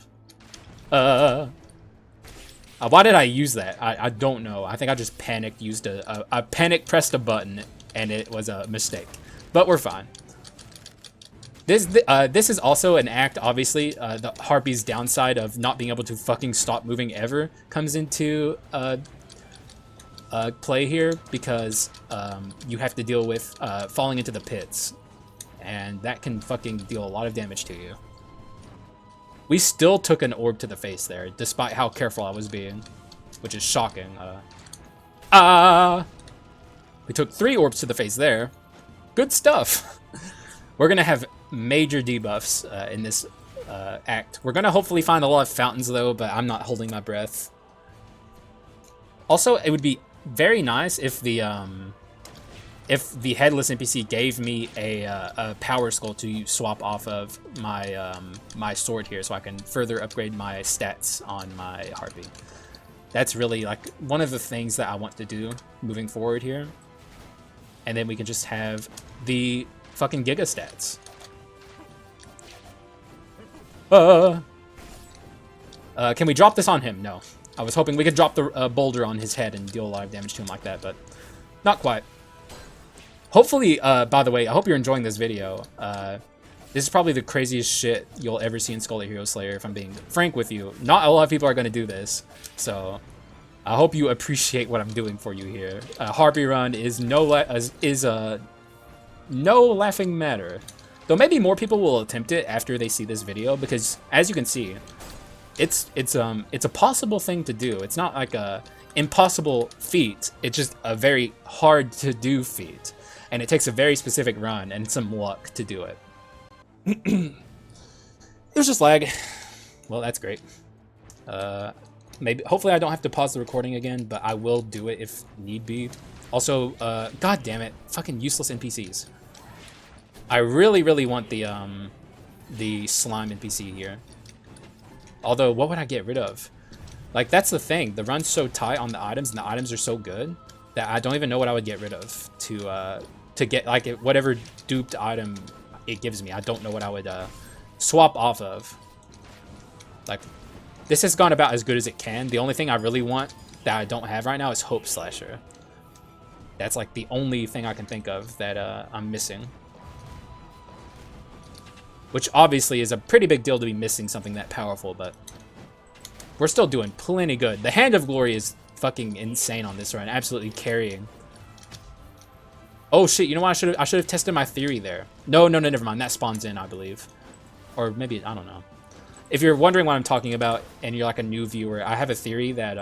Why did I use that? I don't know. I think I just panicked, I panic pressed a button, and it was a mistake. But we're fine. This is also an act, obviously. The Harpy's downside of not being able to fucking stop moving ever comes into play here, because you have to deal with falling into the pits. And that can fucking deal a lot of damage to you. We still took an orb to the face there, despite how careful I was being, which is shocking. We took 3 orbs to the face there. Good stuff. We're gonna have major debuffs in this act. We're gonna hopefully find a lot of fountains though, but I'm not holding my breath. Also, it would be very nice if the headless NPC gave me a power skull to swap off of my my sword here, so I can further upgrade my stats on my Harpy. That's really like one of the things that I want to do moving forward here. And then we can just have the fucking Giga stats. Can we drop this on him? No. I was hoping we could drop the boulder on his head and deal a lot of damage to him like that, but not quite. Hopefully, by the way, I hope you're enjoying this video. This is probably the craziest shit you'll ever see in Skul the Hero Slayer, if I'm being frank with you. Not a lot of people are going to do this, so I hope you appreciate what I'm doing for you here. Harpy run is no laughing matter. Though maybe more people will attempt it after they see this video, because as you can see, it's a possible thing to do. It's not like a impossible feat. It's just a very hard to do feat, and it takes a very specific run and some luck to do it. There's just lag. Well, that's great. Maybe hopefully I don't have to pause the recording again, but I will do it if need be. Also, god damn it, fucking useless NPCs. I really want the slime NPC here. Although, what would I get rid of? Like, that's the thing. The run's so tight on the items, and the items are so good that I don't even know what I would get rid of to get, like, whatever duped item it gives me. I don't know what I would swap off of. Like, this has gone about as good as it can. The only thing I really want that I don't have right now is Hope Slasher. That's, like, the only thing I can think of that I'm missing. Which obviously is a pretty big deal to be missing something that powerful, but we're still doing plenty good. The Hand of Glory is fucking insane on this run, absolutely carrying. Oh shit, you know what? I should have tested my theory there. No, never mind. That spawns in, I believe. Or maybe, I don't know. If you're wondering what I'm talking about and you're like a new viewer, I have a theory that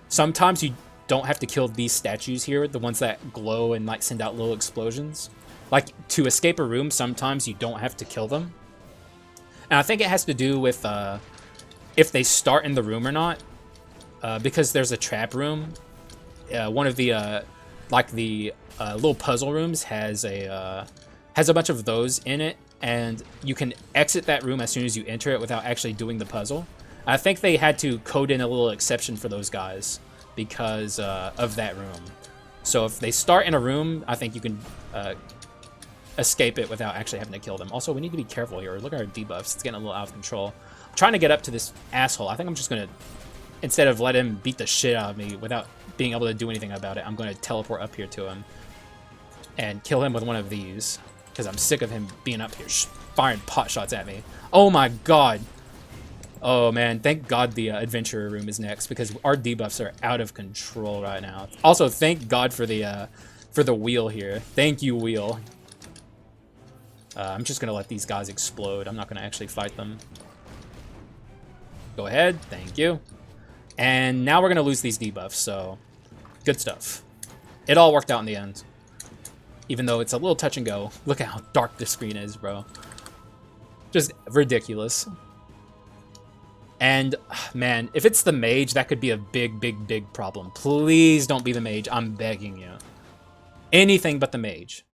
sometimes you don't have to kill these statues here, the ones that glow and like send out little explosions. Like, to escape a room, sometimes you don't have to kill them. And I think it has to do with if they start in the room or not. Because there's a trap room. One of the, little puzzle rooms has a bunch of those in it. And you can exit that room as soon as you enter it without actually doing the puzzle. I think they had to code in a little exception for those guys because of that room. So if they start in a room, I think you can escape it without actually having to kill them. Also, we need to be careful here. Look at our debuffs. It's getting a little out of control. I'm trying to get up to this asshole. I think I'm just going to, instead of let him beat the shit out of me without being able to do anything about it, I'm going to teleport up here to him and kill him with one of these because I'm sick of him being up here firing pot shots at me. Oh my god. Oh man, thank god the adventurer room is next because our debuffs are out of control right now. Also, thank god for the wheel here. Thank you, wheel. I'm just gonna let these guys explode. I'm not gonna actually fight them. Go ahead, thank you. And now we're gonna lose these debuffs, so good stuff. It all worked out in the end. Even though it's a little touch and go. Look at how dark the screen is, bro. Just ridiculous. And, man, if it's the mage, that could be a big problem. Please don't be the mage. I'm begging you. Anything but the mage.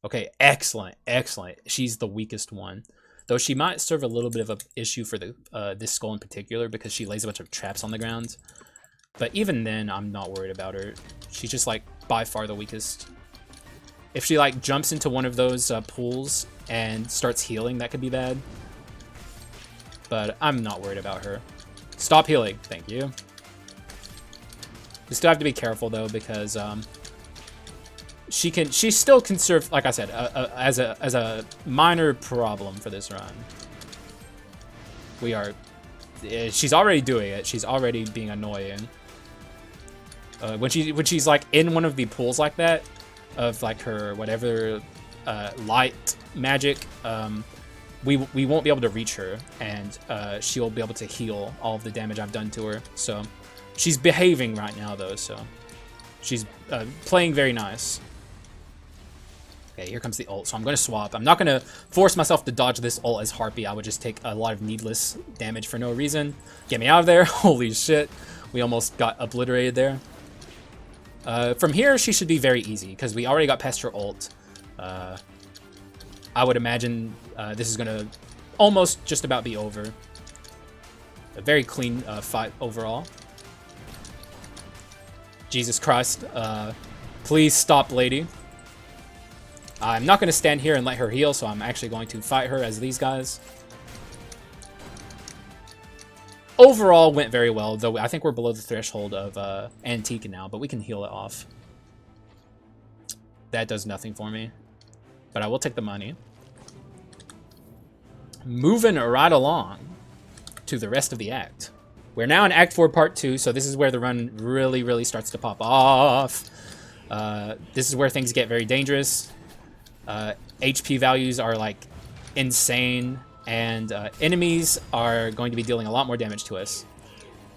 Okay, excellent. She's the weakest one. Though she might serve a little bit of an issue for this skull in particular because she lays a bunch of traps on the ground. But even then, I'm not worried about her. She's just, like, by far the weakest. If she, like, jumps into one of those pools and starts healing, that could be bad. But I'm not worried about her. Stop healing. Thank you. We still have to be careful, though, because she still can serve, like I said, as a minor problem for this run. She's already doing it. She's already being annoying. When she's like in one of the pools like that, of like her whatever light magic, we won't be able to reach her, and she'll be able to heal all of the damage I've done to her. So she's behaving right now, though, so she's playing very nice. Okay, here comes the ult, so I'm going to swap. I'm not going to force myself to dodge this ult as Harpy. I would just take a lot of needless damage for no reason. Get me out of there. Holy shit. We almost got obliterated there. From here, she should be very easy, because we already got past her ult. I would imagine this is going to almost just about be over. A very clean fight overall. Jesus Christ. Please stop, lady. I'm not going to stand here and let her heal, so I'm actually going to fight her as these guys. Overall, went very well, though I think we're below the threshold of Antique now, but we can heal it off. That does nothing for me, but I will take the money. Moving right along to the rest of the act. We're now in Act 4, Part 2, so this is where the run really starts to pop off. This is where things get very dangerous. HP values are, like, insane. and enemies are going to be dealing a lot more damage to us.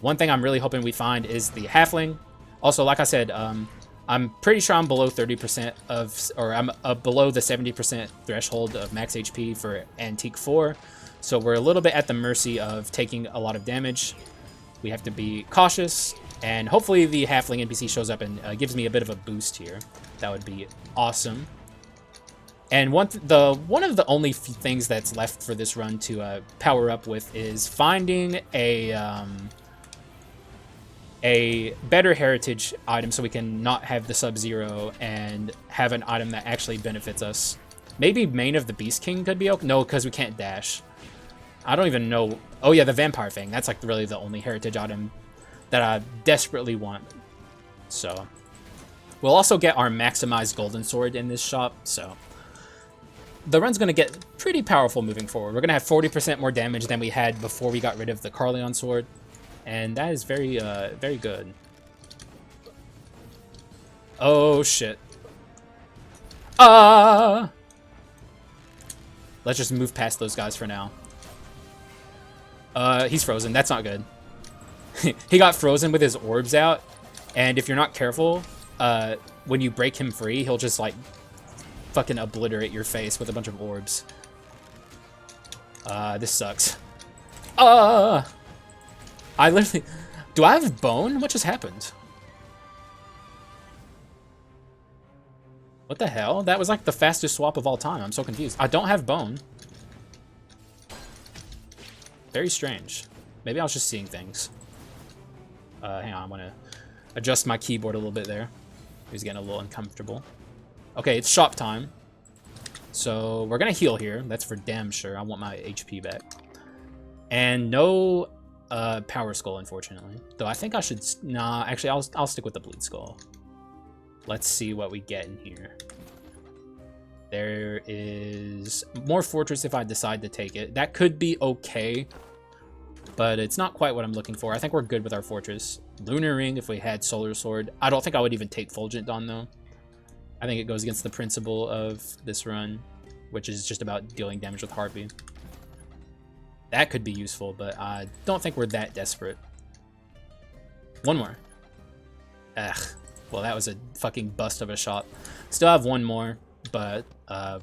One thing I'm really hoping we find is the halfling. Also, like I said, I'm pretty sure I'm below 30% of, or I'm below the 70% threshold of max HP for Antique 4. So we're a little bit at the mercy of taking a lot of damage. We have to be cautious, and hopefully the halfling NPC shows up and gives me a bit of a boost here. That would be awesome. And one of the only things that's left for this run to power up with is finding a better heritage item so we can not have the Sub-Zero and have an item that actually benefits us. Maybe Mane of the Beast King could be okay. No, because we can't dash. I don't even know. Oh yeah, the Vampire Fang. That's like really the only heritage item that I desperately want. So we'll also get our maximized golden sword in this shop. So the run's going to get pretty powerful moving forward. We're going to have 40% more damage than we had before we got rid of the Carleon sword. And that is very, very good. Oh, shit. Let's just move past those guys for now. He's frozen. That's not good. He got frozen with his orbs out. And if you're not careful, when you break him free, he'll just, like, fucking obliterate your face with a bunch of orbs. This sucks. I literally... Do I have bone? What just happened? What the hell? That was like the fastest swap of all time. I'm so confused. I don't have bone. Very strange. Maybe I was just seeing things. Hang on, I want to adjust my keyboard a little bit there. He's getting a little uncomfortable. Okay, it's shop time. So we're going to heal here. That's for damn sure. I want my HP back. And no... Power Skull, unfortunately. Though I think I should... Nah, actually, I'll stick with the Bleed Skull. Let's see what we get in here. There is more Fortress if I decide to take it. That could be okay, but it's not quite what I'm looking for. I think we're good with our Fortress. Lunar Ring if we had Solar Sword. I don't think I would even take Fulgent Dawn, though. I think it goes against the principle of this run, which is just about dealing damage with Harpy. That could be useful, but I don't think we're that desperate. One more. Ugh. Well, that was a fucking bust of a shot. Still have one more, but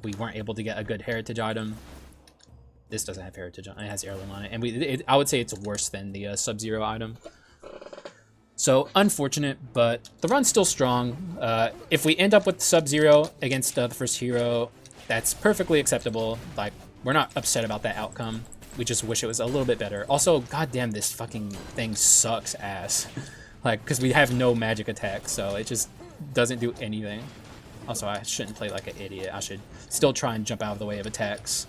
we weren't able to get a good heritage item. This doesn't have heritage on it. It has heirloom on it. And I would say it's worse than the Sub-Zero item. So, unfortunate, but the run's still strong. If we end up with Sub-Zero against the first hero, that's perfectly acceptable. Like, we're not upset about that outcome. We just wish it was a little bit better. Also, goddamn, this fucking thing sucks ass. Like, because we have no magic attack, so it just doesn't do anything. Also, I shouldn't play like an idiot. I should still try and jump out of the way of attacks.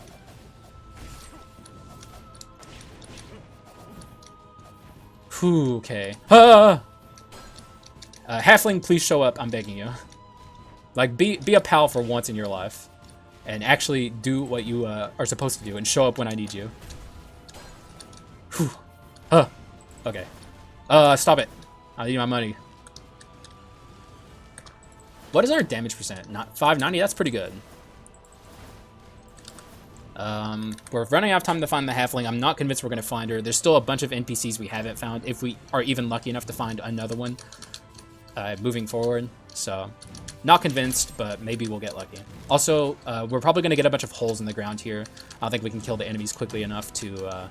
Whew, okay. Halfling, please show up. I'm begging you. Like, be a pal for once in your life. And actually do what you are supposed to do and show up when I need you. Whew. Okay. Stop it. I need my money. What is our damage percent? Not 590? That's pretty good. We're running out of time to find the halfling. I'm not convinced we're going to find her. There's still a bunch of NPCs we haven't found, if we are even lucky enough to find another one moving forward. So, not convinced, but maybe we'll get lucky. Also, we're probably going to get a bunch of holes in the ground here. I don't think we can kill the enemies quickly enough to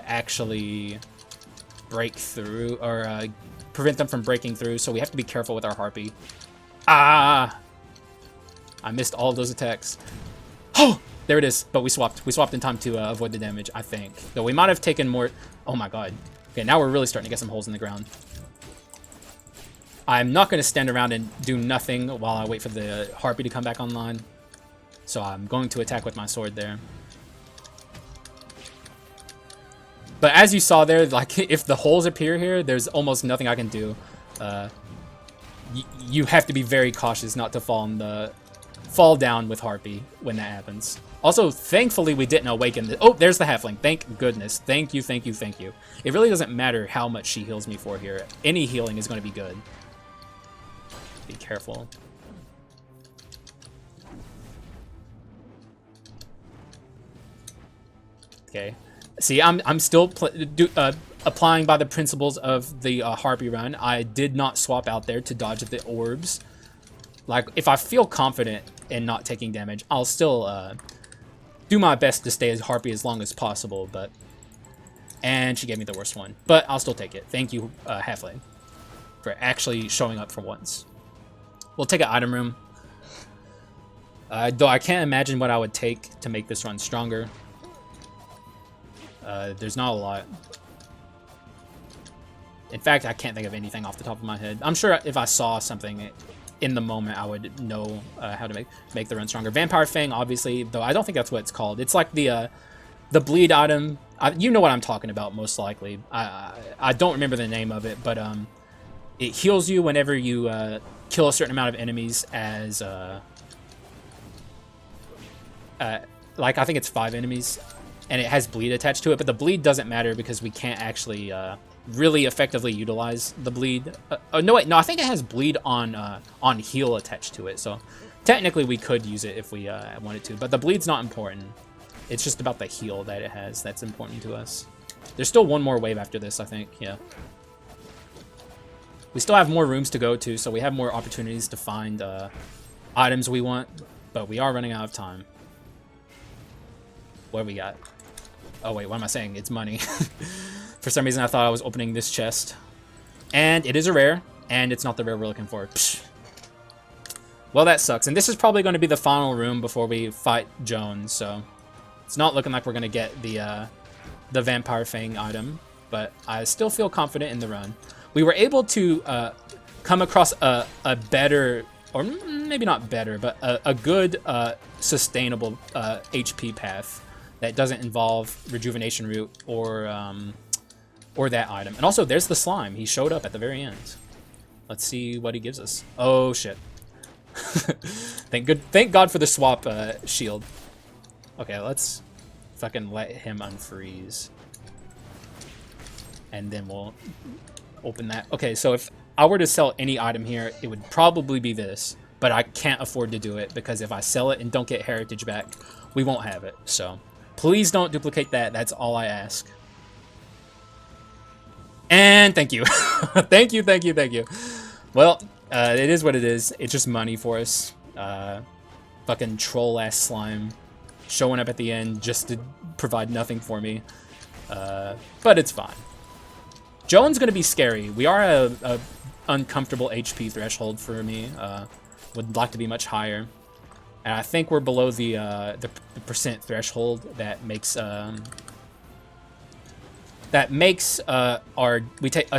actually break through, or prevent them from breaking through, so we have to be careful with our Harpy. I missed all of those attacks. Oh! There it is, but we swapped. We swapped in time to avoid the damage, I think. Though we might have taken more... Oh my god. Okay, now we're really starting to get some holes in the ground. I'm not going to stand around and do nothing while I wait for the Harpy to come back online. So I'm going to attack with my sword there. But as you saw there, like, if the holes appear here, there's almost nothing I can do. You have to be very cautious not to fall down with Harpy when that happens. Also, thankfully, we didn't awaken the... Oh, there's the halfling. Thank goodness. Thank you, thank you, thank you. It really doesn't matter how much she heals me for here. Any healing is going to be good. Be careful. Okay. See, I'm still applying by the principles of the Harpy run. I did not swap out there to dodge the orbs. Like, if I feel confident in not taking damage, I'll still do my best to stay as Harpy as long as possible, but... And she gave me the worst one. But I'll still take it. Thank you, Halfling, for actually showing up for once. We'll take an item room. Though I can't imagine what I would take to make this run stronger. There's not a lot. In fact, I can't think of anything off the top of my head. I'm sure if I saw something in the moment, I would know how to make the run stronger. Vampire Fang, obviously, though I don't think that's what it's called. It's like the bleed item. You know what I'm talking about, most likely. I don't remember the name of it, but it heals you whenever you kill a certain amount of enemies as like I think it's 5 enemies, and it has bleed attached to it. But the bleed doesn't matter because we can't actually really effectively utilize the bleed. No, wait, no, I think it has bleed on heal attached to it. So technically we could use it if we wanted to, but the bleed's not important. It's just about the heal that it has that's important to us. There's still one more wave after this, I think. Yeah. We still have more rooms to go to, so we have more opportunities to find items we want, but we are running out of time. What do we got? Oh, wait, what am I saying? It's money. For some reason, I thought I was opening this chest. And it is a rare, and it's not the rare we're looking for. Psh. Well, that sucks. And this is probably going to be the final room before we fight Jones, so... It's not looking like we're going to get the Vampire Fang item, but I still feel confident in the run. We were able to come across a better, or maybe not better, but a good sustainable HP path that doesn't involve Rejuvenation Root or that item. And also, there's the slime. He showed up at the very end. Let's see what he gives us. Oh, shit. Thank God for the swap shield. Okay, let's fucking let him unfreeze. And then we'll open that. Okay, so if I were to sell any item here, it would probably be this. But I can't afford to do it because if I sell it and don't get heritage back, we won't have it. So please don't duplicate that. That's all I ask. And thank you. Thank you, thank you, thank you. Well, it is what it is. It's just money for us. Fucking troll-ass slime. Showing up at the end just to provide nothing for me. But it's fine. Joan's going to be scary. We are a uncomfortable HP threshold for me. Would like to be much higher. And I think we're below the percent threshold that makes us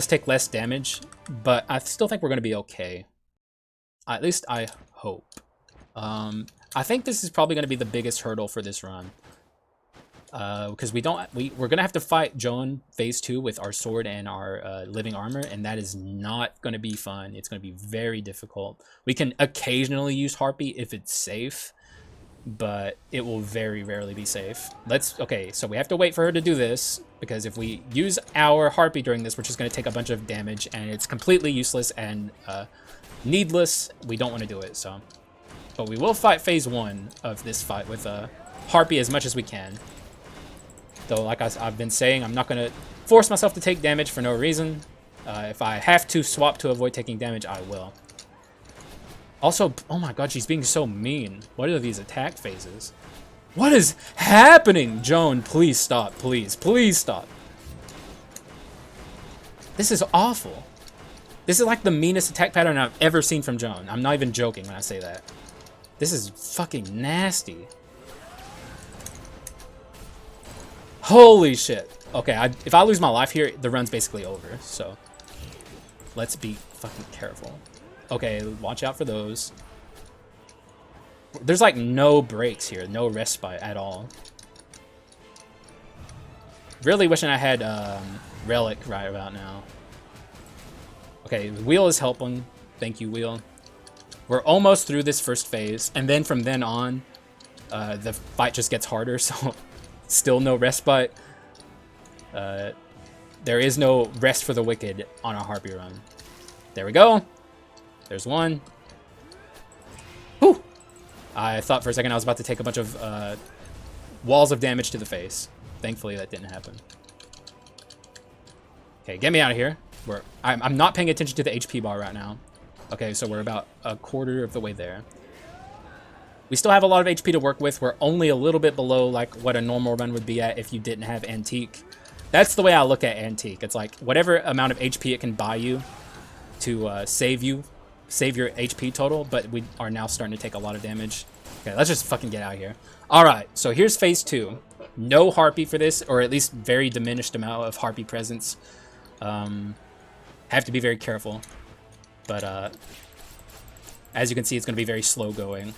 take less damage. But I still think we're going to be okay. At least I hope. I think this is probably going to be the biggest hurdle for this run. Because we're going to have to fight Joan phase 2 with our sword and our living armor, and that is not going to be fun. It's going to be very difficult. We can occasionally use Harpy if it's safe, but it will very rarely be safe. Okay, so we have to wait for her to do this, because if we use our Harpy during this, we're just going to take a bunch of damage, and it's completely useless and needless. We don't want to do it, so... But we will fight phase 1 of this fight with Harpy as much as we can. Though, like I've been saying, I'm not going to force myself to take damage for no reason. If I have to swap to avoid taking damage, I will. Also, oh my god, she's being so mean. What are these attack phases? What is happening? Joan, please stop. Please, please stop. This is awful. This is like the meanest attack pattern I've ever seen from Joan. I'm not even joking when I say that. This is fucking nasty. Holy shit. Okay, if I lose my life here, the run's basically over, so... Let's be fucking careful. Okay, watch out for those. There's like no breaks here, no respite at all. Really wishing I had Relic right about now. Okay, Wheel is helping. Thank you, Wheel. We're almost through this first phase, and then from then on, the fight just gets harder, so still no respite. There is no rest for the wicked on a Harpy run. There we go. There's one. Whew! I thought for a second I was about to take a bunch of walls of damage to the face. Thankfully, that didn't happen. Okay, get me out of here. I'm not paying attention to the HP bar right now. Okay, so we're about a quarter of the way there. We still have a lot of HP to work with. We're only a little bit below like what a normal run would be at if you didn't have Antique. That's the way I look at Antique. It's like whatever amount of HP it can buy you to save your HP total, but we are now starting to take a lot of damage. Okay, let's just fucking get out of here. All right, so here's phase 2. No Harpy for this, or at least very diminished amount of Harpy presence. Have to be very careful, but as you can see, it's going to be very slow going.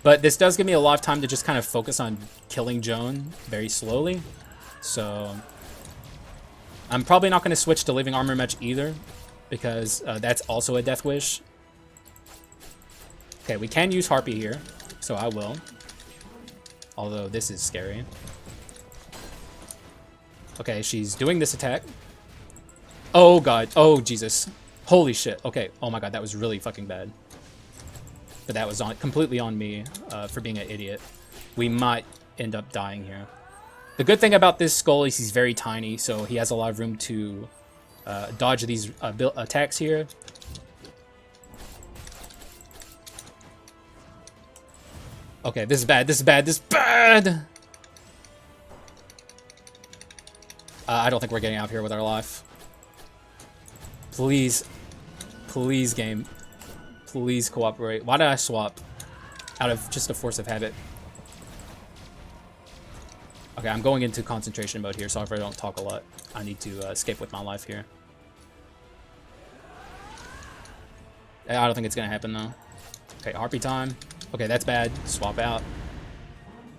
But this does give me a lot of time to just kind of focus on killing Joan very slowly. So I'm probably not going to switch to living armor much either, because that's also a death wish. Okay, we can use Harpy here, so I will. Although this is scary. Okay, she's doing this attack. Oh god, oh Jesus. Holy shit. Okay, oh my god, that was really fucking bad. But that was completely on me for being an idiot. We might end up dying here. The good thing about this Skull is he's very tiny, so he has a lot of room to dodge these attacks here. Okay, this is bad, this is bad, this is bad! I don't think we're getting out of here with our life. Please. Please, game. Please cooperate. Why did I swap? Out of just a force of habit. Okay, I'm going into concentration mode here, so if I don't talk a lot, I need to escape with my life here. I don't think it's gonna happen though. Okay, Harpy time. Okay, that's bad. Swap out.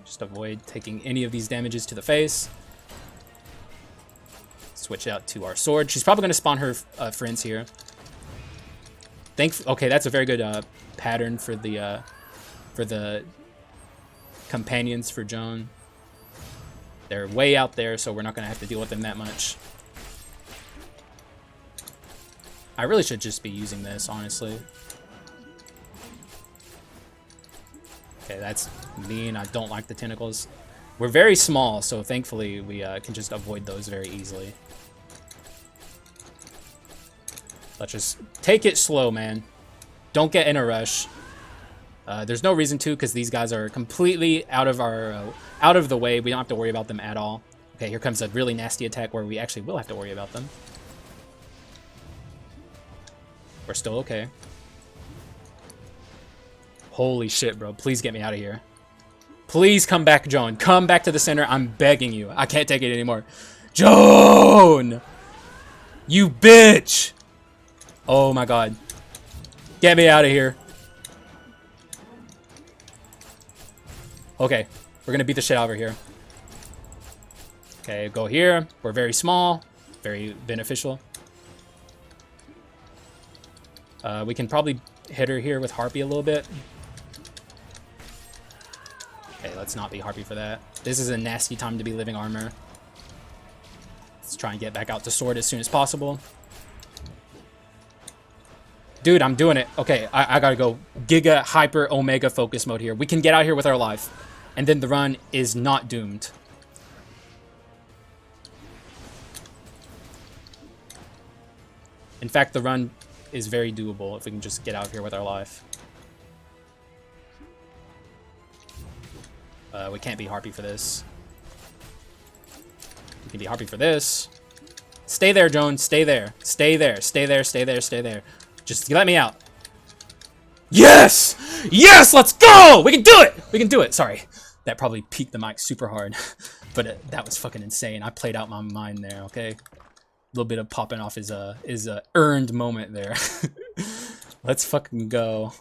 Just avoid taking any of these damages to the face. Switch out to our sword. She's probably gonna spawn her friends here. Okay, that's a very good pattern for the companions for Joan. They're way out there, so we're not gonna have to deal with them that much. I really should just be using this, honestly. Okay, that's mean. I don't like the tentacles. We're very small, so thankfully we can just avoid those very easily. Let's just take it slow, man. Don't get in a rush. There's no reason to, because these guys are completely out of the way. We don't have to worry about them at all. Okay, here comes a really nasty attack where we actually will have to worry about them. We're still okay. Holy shit, bro. Please get me out of here. Please come back, Joan. Come back to the center. I'm begging you. I can't take it anymore. Joan! You bitch! Oh my god. Get me out of here. Okay, we're gonna beat the shit out of her here. Okay, go here. We're very small. Very beneficial. We can probably hit her here with Harpy a little bit. Okay, let's not be Harpy for that. This is a nasty time to be living armor. Let's try and get back out to sword as soon as possible. Dude, I'm doing it. Okay, I gotta go Giga Hyper Omega focus mode here. We can get out here with our life. And then the run is not doomed. In fact, the run is very doable if we can just get out here with our life. We can't be Harpy for this. We can be Harpy for this. Stay there, Joan. Stay there. Stay there. Stay there. Stay there. Stay there. Just let me out. Yes! Yes! Let's go! We can do it! We can do it. Sorry. That probably peaked the mic super hard. But that was fucking insane. I played out my mind there, okay? A little bit of popping off is a earned moment there. Let's fucking go.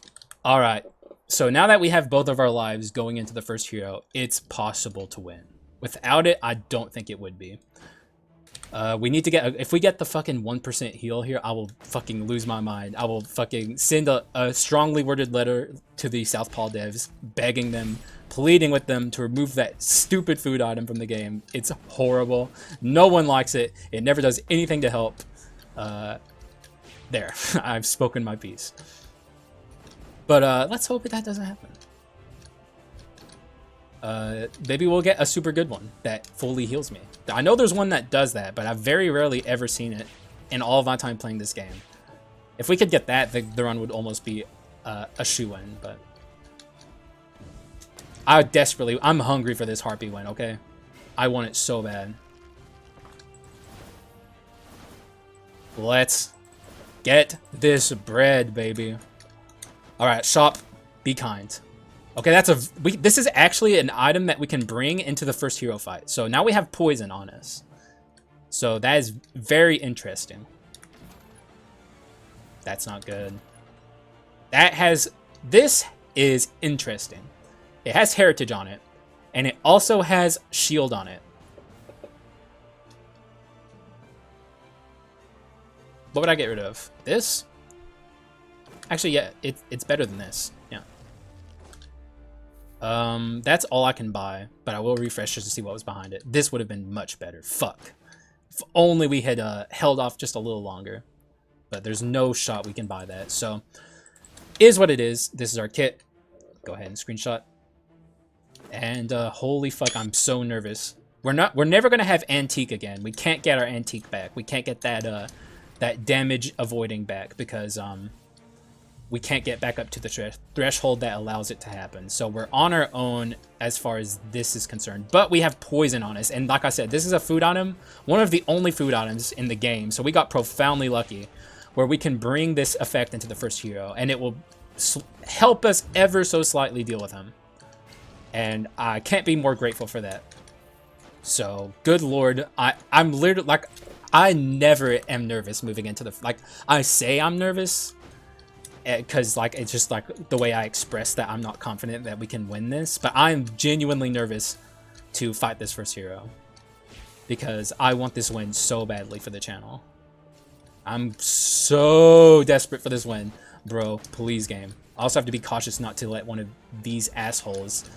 All right. So now that we have both of our lives going into the first hero, it's possible to win. Without it, I don't think it would be. We need to get, if we get the fucking 1% heal here, I will fucking lose my mind. I will fucking send a strongly worded letter to the Southpaw devs, begging them, pleading with them to remove that stupid food item from the game. It's horrible. No one likes it. It never does anything to help. There, I've spoken my piece. But let's hope that doesn't happen. maybe we'll get a super good one that fully heals me. I know there's one that does that, but I've very rarely ever seen it in all of my time playing this game. If we could get that, the run would almost be a shoo-in, but I'm hungry for this Harpy win, okay? I want it so bad. Let's get this bread, baby. All right, shop, be kind. Okay, this is actually an item that we can bring into the first hero fight. So now we have poison on us. So that is very interesting. That's not good. This is interesting. It has heritage on it, and it also has shield on it. What would I get rid of? This? Actually, yeah, it's better than this. Yeah. That's all I can buy, but I will refresh just to see what was behind it. This would have been much better. Fuck. If only we had held off just a little longer. But there's no shot we can buy that. So, is what it is. This is our kit. Go ahead and screenshot. And holy fuck, I'm so nervous. We're never gonna have antique again. We can't get our antique back. We can't get that that damage avoiding back because we can't get back up to the threshold that allows it to happen. So we're on our own as far as this is concerned. But we have poison on us. And like I said, this is a food item. One of the only food items in the game. So we got profoundly lucky where we can bring this effect into the first hero. And it will help us ever so slightly deal with him. And I can't be more grateful for that. So, good lord. I'm literally, like, I never am nervous moving into the... Like, I say I'm nervous because, like, it's just, like, the way I express that I'm not confident that we can win this. But I'm genuinely nervous to fight this first hero because I want this win so badly for the channel. I'm so desperate for this win. Bro, please, game. I also have to be cautious not to let one of these assholes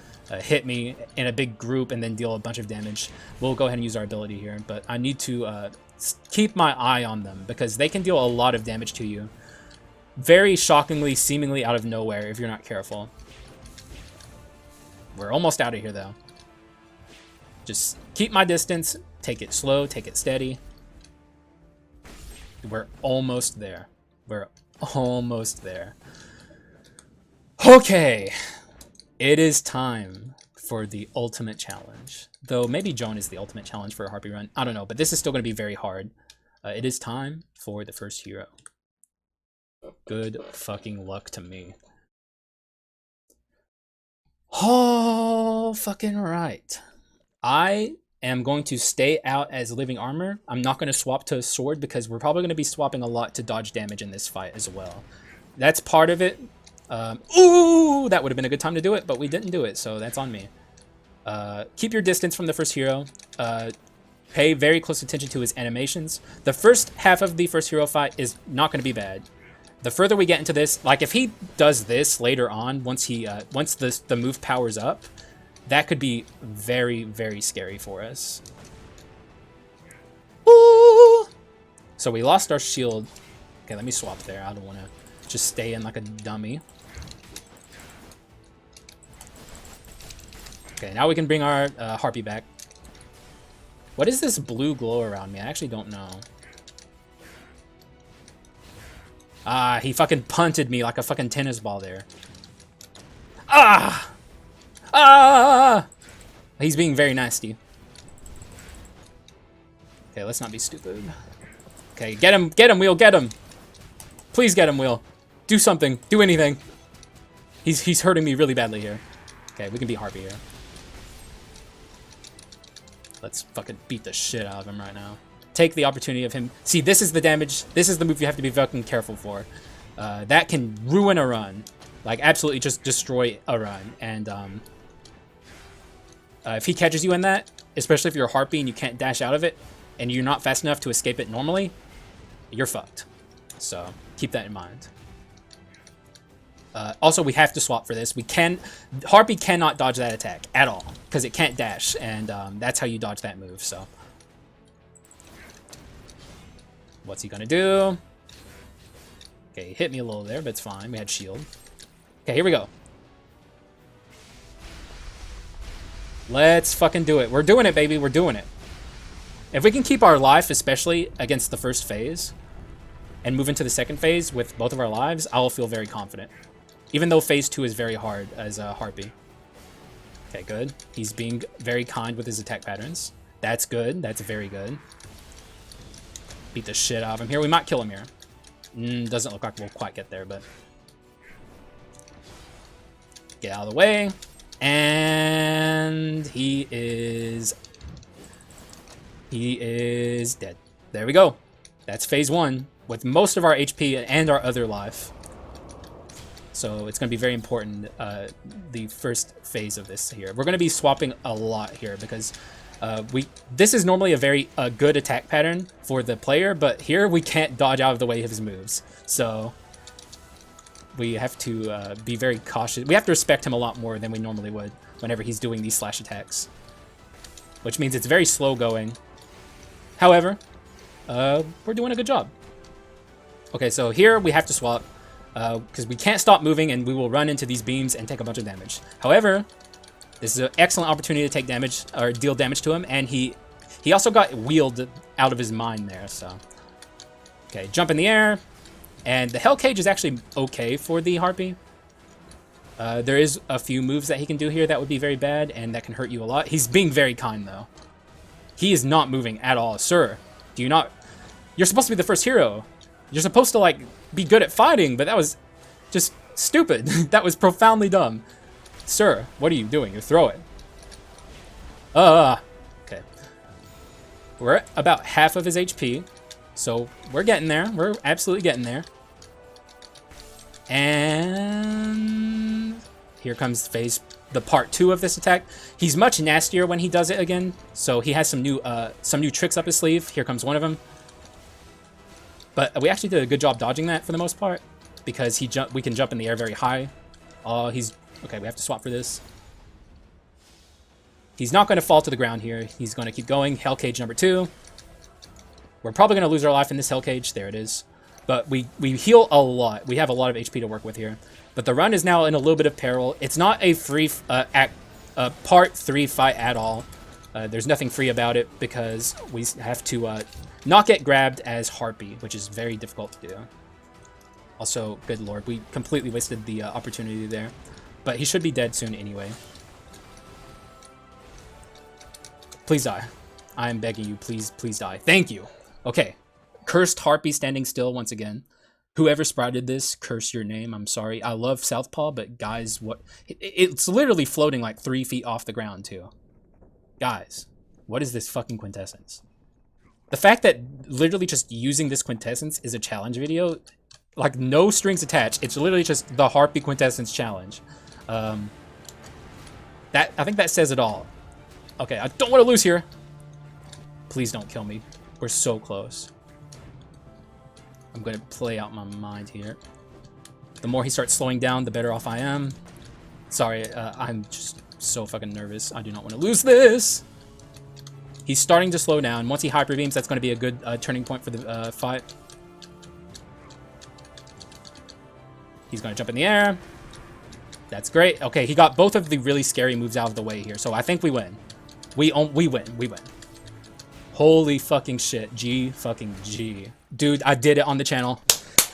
hit me in a big group and then deal a bunch of damage. We'll go ahead and use our ability here, but I need to keep my eye on them because they can deal a lot of damage to you. Very shockingly, seemingly out of nowhere if you're not careful. We're almost out of here, though. Just keep my distance. Take it slow. Take it steady. We're almost there. We're almost there. Okay. It is time for the ultimate challenge. Though maybe Joan is the ultimate challenge for a Harpy run. I don't know, but this is still going to be very hard. It is time for the first hero. Good fucking luck to me. Oh, fucking right. I am going to stay out as living armor. I'm not going to swap to a sword because we're probably going to be swapping a lot to dodge damage in this fight as well. That's part of it. Ooh, that would have been a good time to do it, but we didn't do it, so that's on me. Keep your distance from the first hero. Pay very close attention to his animations. The first half of the first hero fight is not going to be bad. The further we get into this, like if he does this later on, once the move powers up, that could be very, very scary for us. Ooh! So we lost our shield. Okay, let me swap there. I don't want to just stay in like a dummy. Okay, now we can bring our Harpy back. What is this blue glow around me? I actually don't know. Ah, he fucking punted me like a fucking tennis ball there. Ah! Ah! He's being very nasty. Okay, let's not be stupid. Okay, get him, Wheel, get him! Please get him, Wheel. Do something, do anything. He's hurting me really badly here. Okay, we can beat Harpy here. Let's fucking beat the shit out of him right now. Take the opportunity of him. See, this is the damage. This is the move you have to be fucking careful for. That can ruin a run. Like, absolutely just destroy a run. And if he catches you in that, especially if you're a Harpy and you can't dash out of it, and you're not fast enough to escape it normally, you're fucked. So, keep that in mind. Also, we have to swap for this. Harpy cannot dodge that attack at all because it can't dash, and that's how you dodge that move. So, what's he gonna do? Okay, he hit me a little there, but it's fine. We had shield. Okay, here we go. Let's fucking do it. We're doing it, baby. We're doing it. If we can keep our life, especially against the first phase, and move into the second phase with both of our lives, I'll feel very confident. Even though phase 2 is very hard as a Harpy. Okay, good. He's being very kind with his attack patterns. That's good. That's very good. Beat the shit out of him here. We might kill him here. Doesn't look like we'll quite get there, but... Get out of the way. And he is dead. There we go. That's phase 1 with most of our HP and our other life. So it's going to be very important, the first phase of this here. We're going to be swapping a lot here because this is normally a very good attack pattern for the player, but here we can't dodge out of the way of his moves. So we have to be very cautious. We have to respect him a lot more than we normally would whenever he's doing these slash attacks. Which means it's very slow going. However, we're doing a good job. Okay, so here we have to swap because we can't stop moving and we will run into these beams and take a bunch of damage. However, this is an excellent opportunity to take damage or deal damage to him, and he also got wheeled out of his mind there, so. Okay, jump in the air. And the Hell Cage is actually okay for the Harpy. There is a few moves that he can do here that would be very bad and that can hurt you a lot. He's being very kind, though. He is not moving at all. Sir, do you not... You're supposed to be the first hero. You're supposed to, like, be good at fighting, but that was just stupid. That was profoundly dumb. Sir, what are you doing? You throw it. Okay. We're at about half of his HP. So we're getting there. We're absolutely getting there. And here comes the part 2 of this attack. He's much nastier when he does it again. So he has some new tricks up his sleeve. Here comes one of them. But we actually did a good job dodging that for the most part because we can jump in the air very high. Okay, we have to swap for this. He's not going to fall to the ground here. He's going to keep going. Hell Cage number 2. We're probably going to lose our life in this Hell Cage. There it is. But we heal a lot. We have a lot of HP to work with here. But the run is now in a little bit of peril. It's not a free part 3 fight at all. There's nothing free about it because we have to not get grabbed as Harpy, which is very difficult to do. Also, good lord, we completely wasted the opportunity there. But he should be dead soon anyway. Please die. I'm begging you, please die. Thank you. Okay. Cursed Harpy standing still once again. Whoever sprouted this, curse your name. I'm sorry. I love Southpaw, but guys, what? It's literally floating like 3 feet off the ground, too. Guys, what is this fucking Quintessence? The fact that literally just using this Quintessence is a challenge video, like no strings attached. It's literally just the Harpy Quintessence challenge. I think that says it all. Okay, I don't want to lose here. Please don't kill me. We're so close. I'm going to play out my mind here. The more he starts slowing down, the better off I am. Sorry, I'm just so fucking nervous. I do not want to lose this. He's starting to slow down. Once he hyper beams, that's going to be a good turning point for the fight. He's going to jump in the air. That's great. Okay, he got both of the really scary moves out of the way here. So I think we win. We win. Holy fucking shit. G fucking G. Dude, I did it on the channel.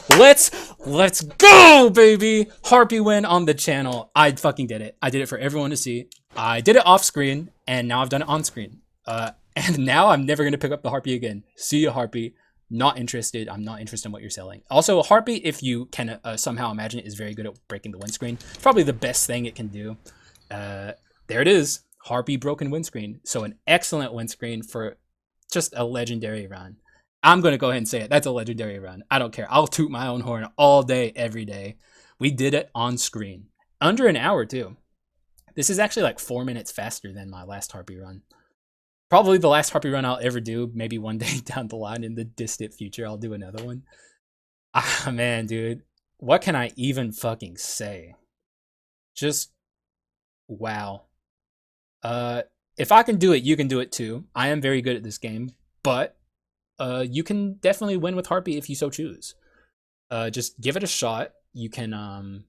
Let's go, baby! Harpy win on the channel. I fucking did it. I did it for everyone to see. I did it off screen, and now I've done it on screen. And now I'm never going to pick up the Harpy again. See you, Harpy. Not interested. I'm not interested in what you're selling. Also, Harpy, if you can somehow imagine it, is very good at breaking the windscreen. Probably the best thing it can do. There it is. Harpy broken windscreen. So an excellent windscreen for just a legendary run. I'm going to go ahead and say it. That's a legendary run. I don't care. I'll toot my own horn all day, every day. We did it on screen. Under an hour, too. This is actually like 4 minutes faster than my last Harpy run. Probably the last Harpy run I'll ever do. Maybe one day down the line in the distant future, I'll do another one. Ah, man, dude. What can I even fucking say? Just, wow. If I can do it, you can do it too. I am very good at this game, but you can definitely win with Harpy if you so choose. Just give it a shot. You can,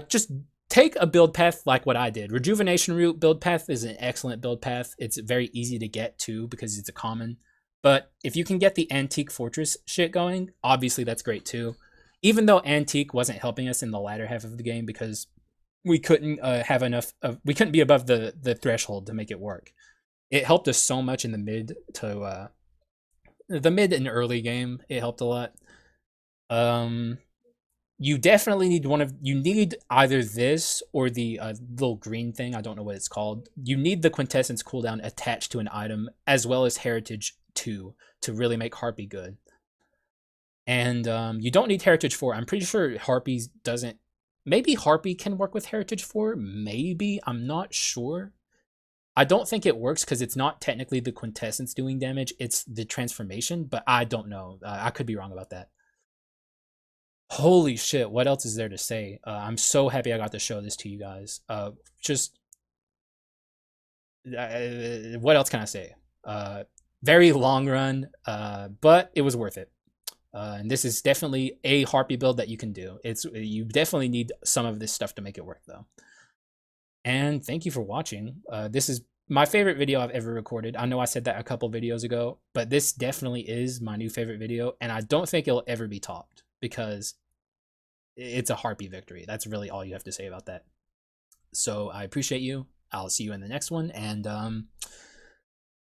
just take a build path like what I did. Rejuvenation Root build path is an excellent build path. It's very easy to get to because it's a common. But if you can get the Antique Fortress shit going, obviously that's great too. Even though Antique wasn't helping us in the latter half of the game because we couldn't have enough of, we couldn't be above the threshold to make it work. It helped us so much in the mid and early game. It helped a lot. You definitely need you need either this or the little green thing. I don't know what it's called. You need the Quintessence cooldown attached to an item as well as Heritage 2 to really make Harpy good. And you don't need Heritage 4. I'm pretty sure Harpy doesn't. Maybe Harpy can work with Heritage 4. Maybe. I'm not sure. I don't think it works because it's not technically the Quintessence doing damage. It's the transformation, but I don't know. I could be wrong about that. Holy shit, what else is there to say? I'm so happy I got to show this to you guys. What else can I say? Very long run, but it was worth it. And this is definitely a Harpy build that you can do. You definitely need some of this stuff to make it work, though. And thank you for watching. This is my favorite video I've ever recorded. I know I said that a couple videos ago, but this definitely is my new favorite video, and I don't think it'll ever be topped because it's a Harpy victory. That's really all you have to say about that. So I appreciate you. I'll see you in the next one, and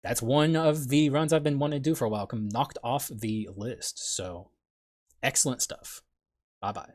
that's one of the runs I've been wanting to do for a while. I'm knocked off the list, so excellent stuff. Bye-bye.